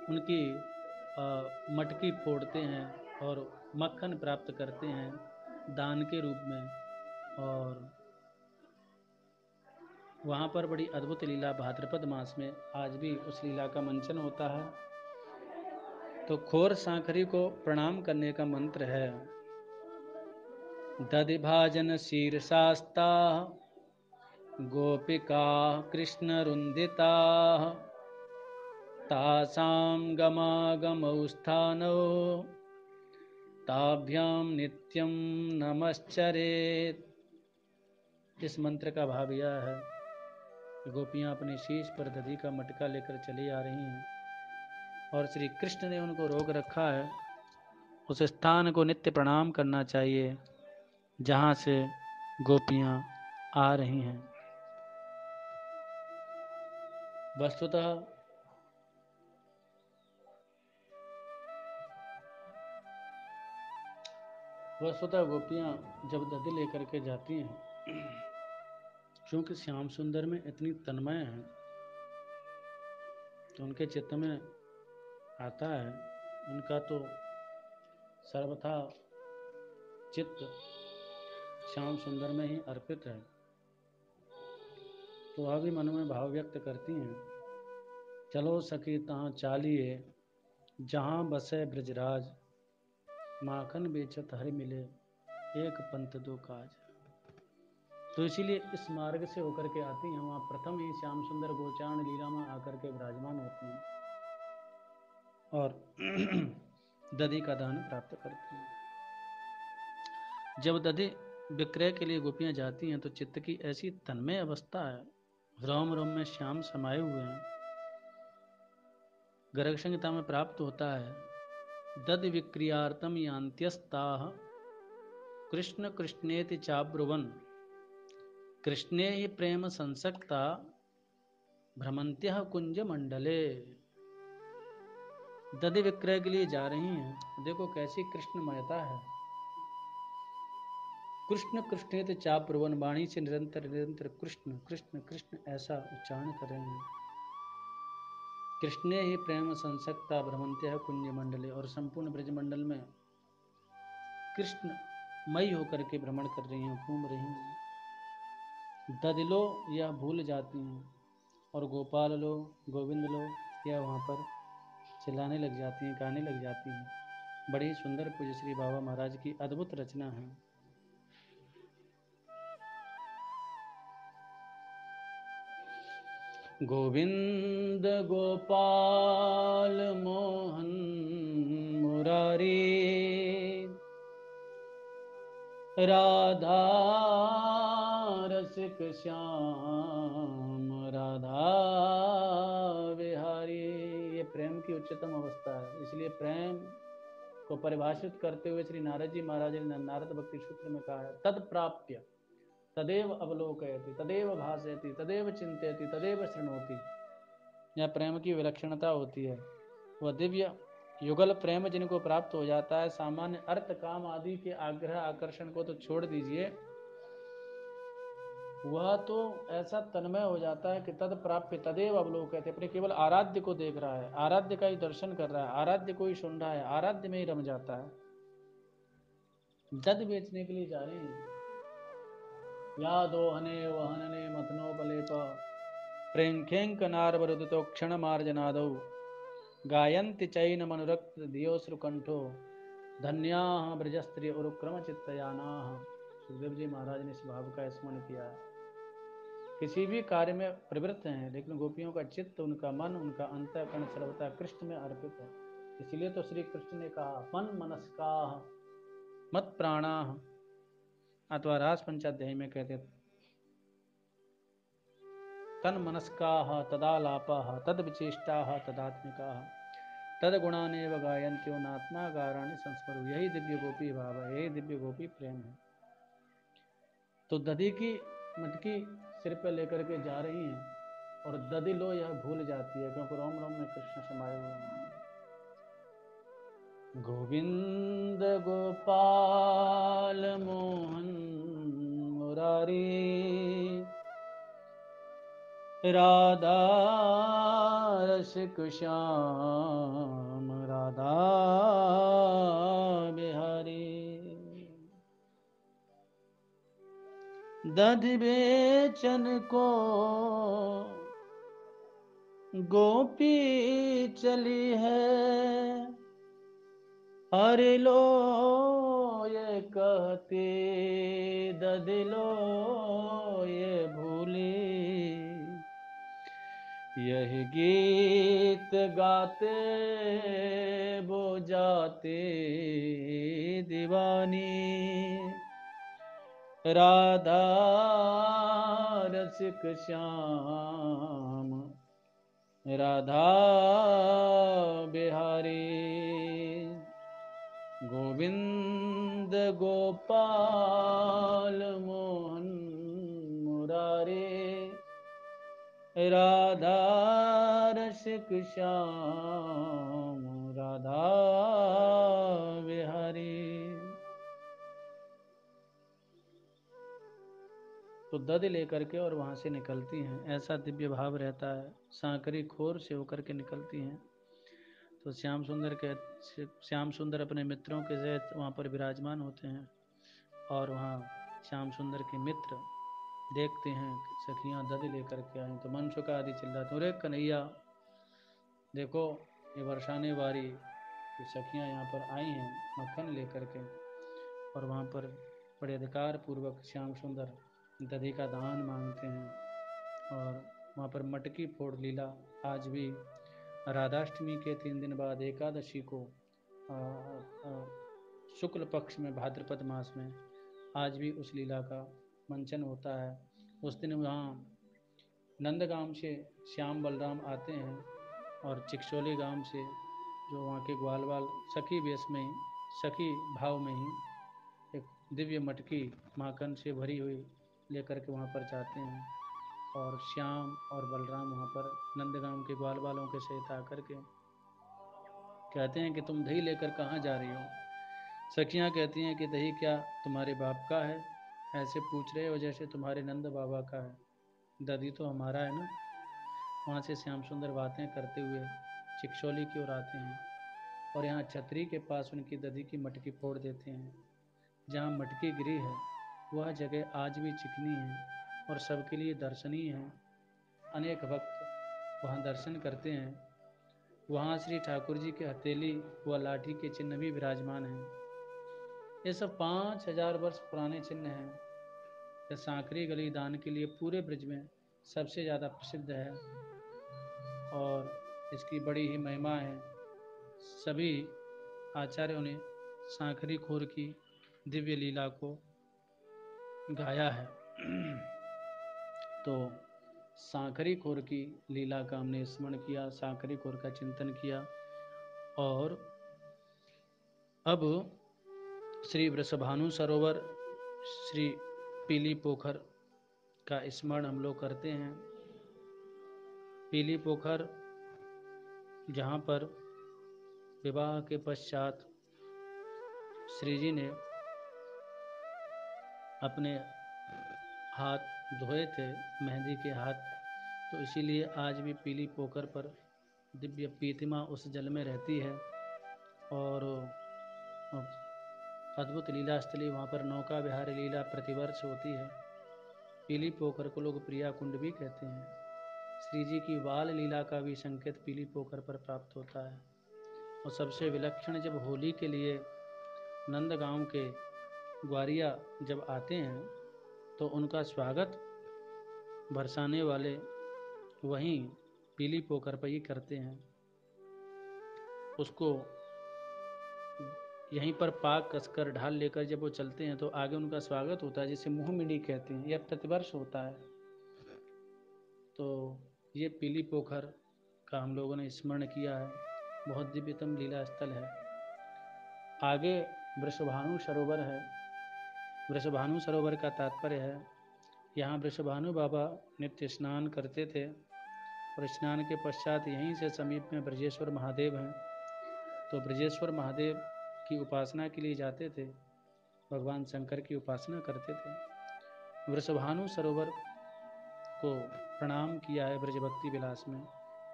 उनकी मटकी फोड़ते हैं और मक्खन प्राप्त करते हैं दान के रूप में। और वहाँ पर बड़ी अद्भुत लीला भाद्रपद मास में आज भी उस लीला का मंचन होता है। तो खोर सांखरी को प्रणाम करने का मंत्र है दधिभाजन शीर्षास्ता गोपिका कृष्ण रुंदिता तासाम गमागमौ स्थानौ ताभ्याम नित्यम नमश्चरेत। इस मंत्र का भाव यह है, गोपियाँ अपने शीश पर दधी का मटका लेकर चली आ रही हैं और श्री कृष्ण ने उनको रोक रखा है। उस स्थान को नित्य प्रणाम करना चाहिए जहाँ से गोपियाँ आ रही हैं। वस्तुतः गोपियाँ जब दधी लेकर के जाती हैं, क्योंकि श्याम सुंदर में इतनी तन्मय है, तो उनके चित्त में आता है, उनका तो सर्वथा चित्त श्याम सुंदर में ही अर्पित है। तो वह भी मन में भाव व्यक्त करती हैं, चलो सखी तहाँ चालिए जहाँ बसे ब्रजराज माखन बेचत हरि मिले एक पंथ दो काज। तो इसीलिए इस मार्ग से होकर के आती हैं। वहाँ प्रथम ही श्याम सुंदर गोचारण लीला में आकर के विराजमान होती हैं और दधी का दान प्राप्त करती हैं। जब दधी विक्रय के लिए गोपियाँ जाती हैं तो चित्त की ऐसी तन्मय अवस्था है, रोम रोम में श्याम समाये हुए हैं। गर्ग संहिता में प्राप्त होता है, दधि विक्रियार्थम यान्त्यस्ताः कृष्ण कृष्णेति चाब्रुवन् कृष्णे ही प्रेम संसक्ता भ्रमंत्यः कुंज मंडले। दधि विक्रय के लिए जा रही हैं, देखो कैसी कृष्णमयता है। कृष्ण कृष्णेत चाब्रुवन, वाणी से निरंतर निरंतर कृष्ण कृष्ण कृष्ण ऐसा उच्चारण करेंगे। कृष्णे ही प्रेम संसक्ता भ्रमंत्य कुंज मंडले, और संपूर्ण ब्रजमंडल में कृष्ण मई होकर के भ्रमण कर रही हैं, घूम रही हैं। ददिलो यह भूल जाती हैं, और गोपाल लो गोविंद लो यह वहाँ पर चिल्लाने लग जाती हैं, गाने लग जाती हैं। बड़ी सुंदर पूज्य श्री बाबा महाराज की अद्भुत रचना है। गोविंद गोपाल मोहन मुरारी, राधा रसिक श्याम राधा विहारी। ये प्रेम की उच्चतम अवस्था है। इसलिए प्रेम को परिभाषित करते हुए श्री नारद जी महाराज ने नारद भक्ति सूत्र में कहा है, तद प्राप्य तदेव अवलोकयति तदेव भासयति तदेव चिंतयति तदेव शृणोति। यह प्रेम की विलक्षणता होती है। वह दिव्य युगल प्रेम जिनको प्राप्त हो जाता है, सामान्य अर्थ काम आदि के आग्रह आकर्षण को तो छोड़ दीजिए, वह तो ऐसा तन्मय हो जाता है कि तद प्राप्य तदेव अवलोकयति, अपने केवल आराध्य को देख रहा है, आराध्य का ही दर्शन कर रहा है, आराध्य को ही सुन रहा है, आराध्य में ही रम जाता है। दद बेचने के लिए जा रहे हैं। या दोहने वहनने मथनोपलेप प्रेंखेंक नारवरुदितो क्षण मार्जनादौ गायन्ति चैन मनुरक्त दियोश्रुकंठो धन्या ब्रजस्त्री उरुक्रम चित्तयाना। सुखदेव जी महाराज ने इस भाव का स्मरण किया। किसी भी कार्य में प्रवृत्त हैं, लेकिन गोपियों का चित्त, उनका मन, उनका अंतःकरण सर्वथा कृष्ण में अर्पित है। इसलिए तो श्री कृष्ण ने कहा मन मनस्का मत प्राणा, अथवा रास पंचाध्याय में कहते तन मनस्काः तदालापाः तद विचेष्टाः तदात्मिकाः तद गुणानेव गायन्त्यो नात्मा गाराणि संस्मरो। यही दिव्य गोपी भाव है, यही दिव्य गोपी प्रेम है। तो दधी की मटकी सिर पर लेकर के जा रही हैं, और दधी लो यह भूल जाती है, क्योंकि रोम रोम में कृष्ण समाये हुए हैं। गोविंद गोपाल मोहन मुरारी, राधा रसिक श्याम राधा बिहारी। दधि बेचन को गोपी चली है, हरि लो ये कहते दधि लो ये भूली। यही गीत गाते वो जाते दीवानी, राधा रसिक श्याम राधा बिहारी। गोविंद गोपाल मोहन मुरारी, राधा रसिक श्याम राधा बिहारी। तो दद लेकर के और वहाँ से निकलती हैं, ऐसा दिव्य भाव रहता है। सांकरी खोर से होकर के निकलती हैं। तो श्याम सुंदर अपने मित्रों के सहित वहाँ पर विराजमान होते हैं, और वहाँ श्याम सुंदर के मित्र देखते हैं सखियाँ दध लेकर के आई, तो मन चुका आदि चिल्लाते, अरे कन्हैया देखो ये बरसाने वारी सखियाँ यहाँ पर आई हैं मक्खन लेकर के, और वहाँ पर बड़े अधिकार पूर्वक श्याम सुंदर दधी का दान मांगते हैं। और वहाँ पर मटकी फोड़ लीला आज भी राधाष्टमी के 3 दिन बाद एकादशी को शुक्ल पक्ष में भाद्रपद मास में आज भी उस लीला का मंचन होता है। उस दिन वहाँ नंदगांव से श्याम बलराम आते हैं, और चिकचोली गांव से जो वहाँ के ग्वालवाल सखी वेश में ही, सखी भाव में ही एक दिव्य मटकी माखन से भरी हुई लेकर के वहाँ पर जाते हैं, और श्याम और बलराम वहाँ पर नंदगांव के ग्वाल वालों के सहित आकर के कहते हैं कि तुम दही लेकर कहाँ जा रही हो। सखियाँ कहती हैं कि दही क्या तुम्हारे बाप का है, ऐसे पूछ रहे हो जैसे तुम्हारे नंद बाबा का है, दधी तो हमारा है ना। वहाँ से श्याम सुंदर बातें करते हुए चिकचौली की ओर आते हैं और यहाँ छतरी के पास उनकी दधी की मटकी फोड़ देते हैं। जहाँ मटकी गिरी है वह जगह आज भी चिकनी है और सबके लिए दर्शनीय है। अनेक भक्त वहाँ दर्शन करते हैं। वहाँ श्री ठाकुर जी के हथेली व लाठी के चिन्ह भी विराजमान हैं। ये सब 5000 वर्ष पुराने चिन्ह हैं। यह सांकरी गली दान के लिए पूरे ब्रज में सबसे ज़्यादा प्रसिद्ध है और इसकी बड़ी ही महिमा है। सभी आचार्यों ने सांकरी खोर की दिव्य लीला को गाया है। तो सांकरी खोर की लीला का हमने स्मरण किया, सांकरी खोर का चिंतन किया और अब श्री वृषभानु सरोवर, श्री पीली पोखर का स्मरण हम लोग करते हैं। पीली पोखर जहाँ पर विवाह के पश्चात श्री जी ने अपने हाथ धोए थे, मेहंदी के हाथ, तो इसीलिए आज भी पीली पोखर पर दिव्य प्रतिमा उस जल में रहती है और अद्भुत लीला स्थली वहाँ पर नौका विहार लीला प्रतिवर्ष होती है। पीली पोखर को लोग प्रिया कुंड भी कहते हैं। श्री जी की बाल लीला का भी संकेत पीली पोखर पर प्राप्त होता है। और सबसे विलक्षण जब होली के लिए नंदगांव के ग्वारिया जब आते हैं तो उनका स्वागत बरसाने वाले वहीं पीली पोखर पर ही करते हैं। उसको यहीं पर पाक कसकर ढाल लेकर जब वो चलते हैं तो आगे उनका स्वागत होता है, जिसे मुँह मिडी कहते हैं। यह प्रतिवर्ष होता है। तो ये पीली पोखर का हम लोगों ने स्मरण किया है। बहुत दिव्यतम लीला स्थल है। आगे वृषभानु सरोवर है। वृषभानु सरोवर का तात्पर्य है, यहाँ वृषभानु बाबा नित्य स्नान करते थे और स्नान के पश्चात यहीं से समीप में ब्रजेश्वर महादेव हैं। तो ब्रजेश्वर महादेव की उपासना के लिए जाते थे, भगवान शंकर की उपासना करते थे। वृषभानु सरोवर को प्रणाम किया है ब्रज भक्ति विलास में।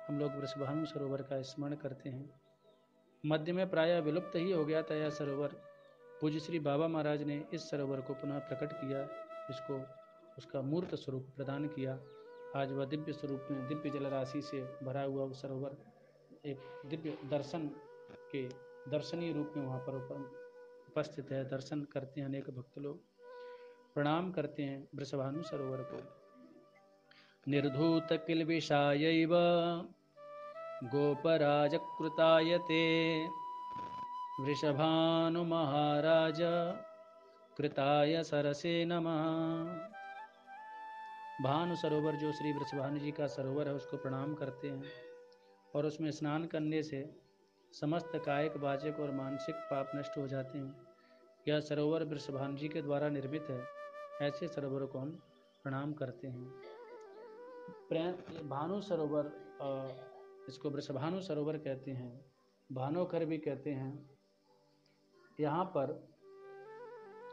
हम लोग वृषभानु सरोवर का स्मरण करते हैं। मध्य में प्रायः विलुप्त ही हो गया था यह सरोवर। पूज्य श्री बाबा महाराज ने इस सरोवर को पुनः प्रकट किया, इसको उसका मूर्त स्वरूप प्रदान किया। आज वह दिव्य स्वरूप में दिव्य जल राशि से भरा हुआ वो सरोवर एक दिव्य दर्शन के दर्शनीय रूप में वहाँ पर उपस्थित है। दर्शन करते हैं अनेक भक्त लोग, प्रणाम करते हैं वृषभानु सरोवर को। निर्धूत किल्बिषायैव गोपराजकृतायते वृषभानु महाराज कृताय सरसे नमः। भानु सरोवर जो श्री वृषभानु जी का सरोवर है उसको प्रणाम करते हैं और उसमें स्नान करने से समस्त कायिक वाचिक और मानसिक पाप नष्ट हो जाते हैं। यह सरोवर वृषभानु जी के द्वारा निर्मित है। ऐसे सरोवर को हम प्रणाम करते हैं। भानु सरोवर, इसको वृषभानु सरोवर कहते हैं, भानोकर भी कहते हैं। यहाँ पर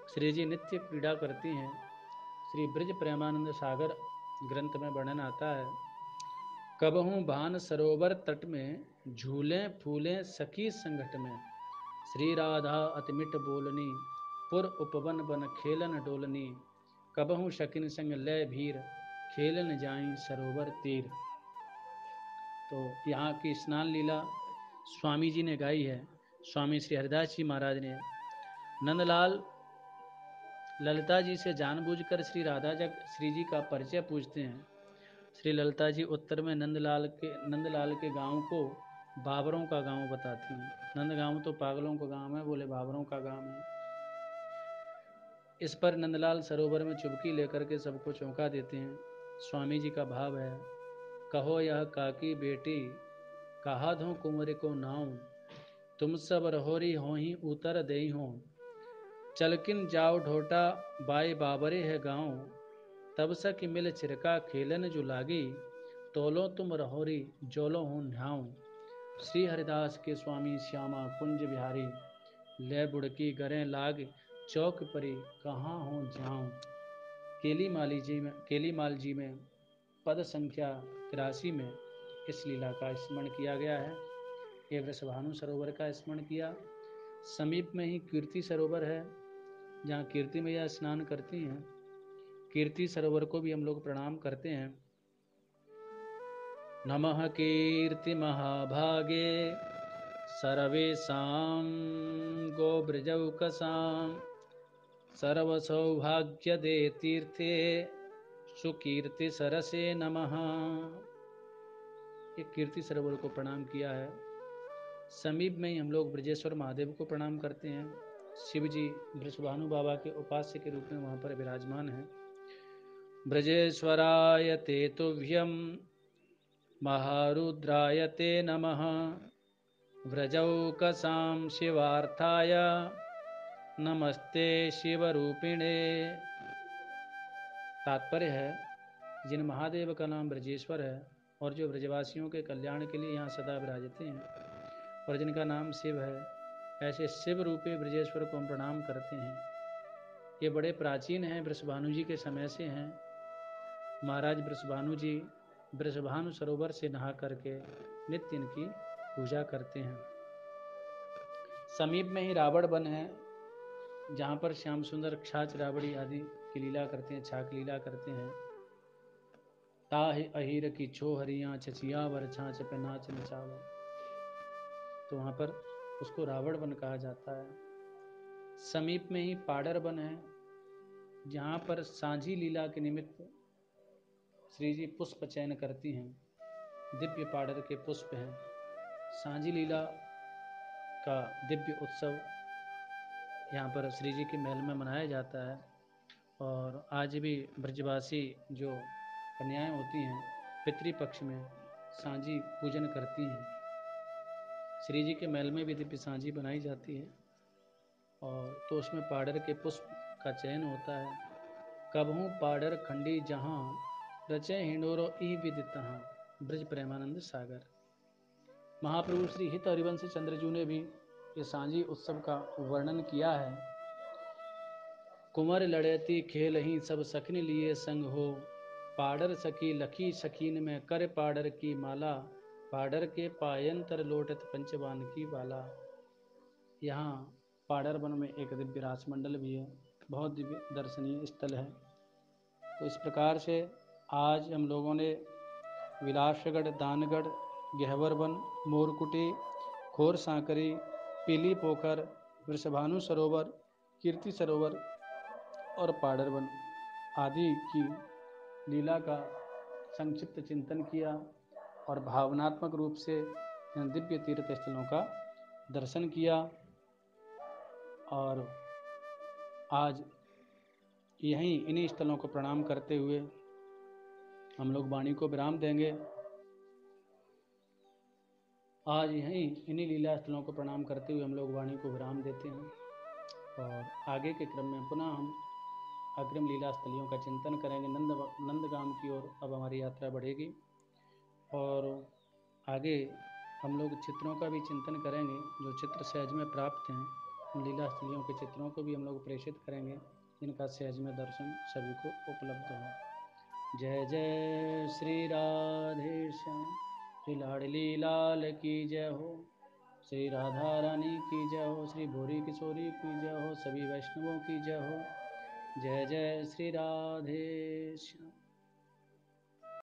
श्री जी नित्य क्रीड़ा करती हैं। श्री ब्रज प्रेमानंद सागर ग्रंथ में वर्णन आता है, कबहूँ भान सरोवर तट में झूलें फूलें सखी संगठ में, श्री राधा अतिमिट बोलनी पुर उपवन बन खेलन डोलनी, कबहूँ शकिन संग लय भीर खेलन जाई सरोवर तीर। तो यहाँ की स्नान लीला स्वामी जी ने गाई है। स्वामी श्री हरिदास जी महाराज ने नंदलाल ललिता जी से जानबूझकर श्री जी का परिचय पूछते हैं। श्री ललिता जी उत्तर में नंदलाल के गांव को बाबरों का गांव बताती हैं। नंदगांव तो पागलों का गांव है, बोले बाबरों का गांव है। इस पर नंदलाल सरोवर में चुबकी लेकर के सबको चौंका देते हैं। स्वामी जी का भाव है, कहो यह काकी बेटी कहा धो कुंवर को नाव, तुम सब रहोरी हो ही उतर दे हो, चलकिन जाओ ढोटा बाई बाबरे है गाँव, तब सक मिल चिरका खेलन जो लागी, तोलो तुम रहोरी जोलो हो न्याऊ। श्री हरिदास के स्वामी श्यामा कुंज बिहारी ले बुड़की गरे लाग, चौक परी कहाँ हो जाऊं। केलीमाल जी में पद संख्या 83 में इस लीला का स्मरण किया गया है। ये वृषभानु सरोवर का स्मरण किया। समीप में ही कीर्ति सरोवर है, जहाँ कीर्ति मैया स्नान करती हैं। कीर्ति सरोवर को भी हम लोग प्रणाम करते हैं। नमः कीर्ति महाभागे सर्वेषां गोब्रजौकसां सर्वसौभाग्यदे तीर्थे सुकीर्ति सरसे नमः। एक कीर्ति सरोवर को प्रणाम किया है। समीप में ही हम लोग ब्रजेश्वर महादेव को प्रणाम करते हैं। शिव जी वृषभानु बाबा के उपास्य के रूप में वहाँ पर विराजमान हैं। ब्रजेश्वराय ते तुभ्यं महारुद्राय ते नमः व्रजौकसां शिवार्थाय नमस्ते शिवरूपिणे। तात्पर्य है, जिन महादेव का नाम ब्रजेश्वर है और जो ब्रजवासियों के कल्याण के लिए यहाँ सदा विराजते हैं, और जिनका नाम शिव है, ऐसे शिव रूपी ब्रजेश्वर को हम प्रणाम करते हैं। ये बड़े प्राचीन हैं, वृषभानु जी के समय से हैं। महाराज वृषभानु जी वृषभानु सरोवर से नहा करके नित्य इनकी पूजा करते हैं। समीप में ही रावण वन है, जहाँ पर श्याम सुंदर छाछ रावड़ी आदि की लीला करते हैं, छाक लीला करते हैं। ताहि अहिर की छो हरियाँ छछिया वर छाछ पे नाच नचावा, तो वहाँ पर उसको रावण वन कहा जाता है। समीप में ही पाडर वन है, जहाँ पर सांझी लीला के निमित्त श्री जी पुष्प चयन करती हैं। दिव्य पाडर के पुष्प हैं। सांझी लीला का दिव्य उत्सव यहाँ पर श्री जी के महल में मनाया जाता है। और आज भी ब्रजवासी जो कन्याएं होती हैं, पितृपक्ष में सांझी पूजन करती हैं। श्री जी के महल में भी दिव्य सांझी बनाई जाती है, और तो उसमें पाडर के पुष्प का चयन होता है। कबहू पाडर खंडी जहाँ रचे हिंडोरो ई विदितहाँ, ब्रज प्रेमानंद सागर। महाप्रभु श्री हित हरिवंश चंद्रजू ने भी ये सांझी उत्सव का वर्णन किया है। कुंवर लड़ैती खेल ही सब सखन लिए संग हो, पाडर सखी लखी सखीन में कर पाडर की माला, पाडर के पायंतर लोटत पंचबान की बाला। यहाँ पाडर वन में एक दिव्य रासमंडल भी है, बहुत दिव्य दर्शनीय स्थल है। तो इस प्रकार से आज हम लोगों ने विलासगढ़, दानगढ़, गहवर वन, मोरकुटी, खोर सांकरी, पीली पोखर, वृषभानु सरोवर, कीर्ति सरोवर और पाडर वन आदि की लीला का संक्षिप्त चिंतन किया, और भावनात्मक रूप से इन दिव्य तीर्थ स्थलों का दर्शन किया। और आज यहीं इन्हीं स्थलों को प्रणाम करते हुए हम लोग वाणी को विराम देंगे। आज यहीं इन्हीं लीला स्थलों को प्रणाम करते हुए हम लोग वाणी को विराम देते हैं, और आगे के क्रम में पुनः हम अग्रिम लीला स्थलियों का चिंतन करेंगे। नंदगाम की ओर अब हमारी यात्रा बढ़ेगी, और आगे हम लोग चित्रों का भी चिंतन करेंगे। जो चित्र सहज में प्राप्त हैं, उन लीला स्थलियों के चित्रों को भी हम लोग प्रेषित करेंगे, जिनका सहज में दर्शन सभी को उपलब्ध हो। जय जय श्री राधे श्याम, श्री लाडली लाल की जय हो, श्री राधा रानी की जय हो, श्री भोरी किशोरी की जय हो, सभी वैष्णवों की जय हो। जय जय श्री राधे श्याम।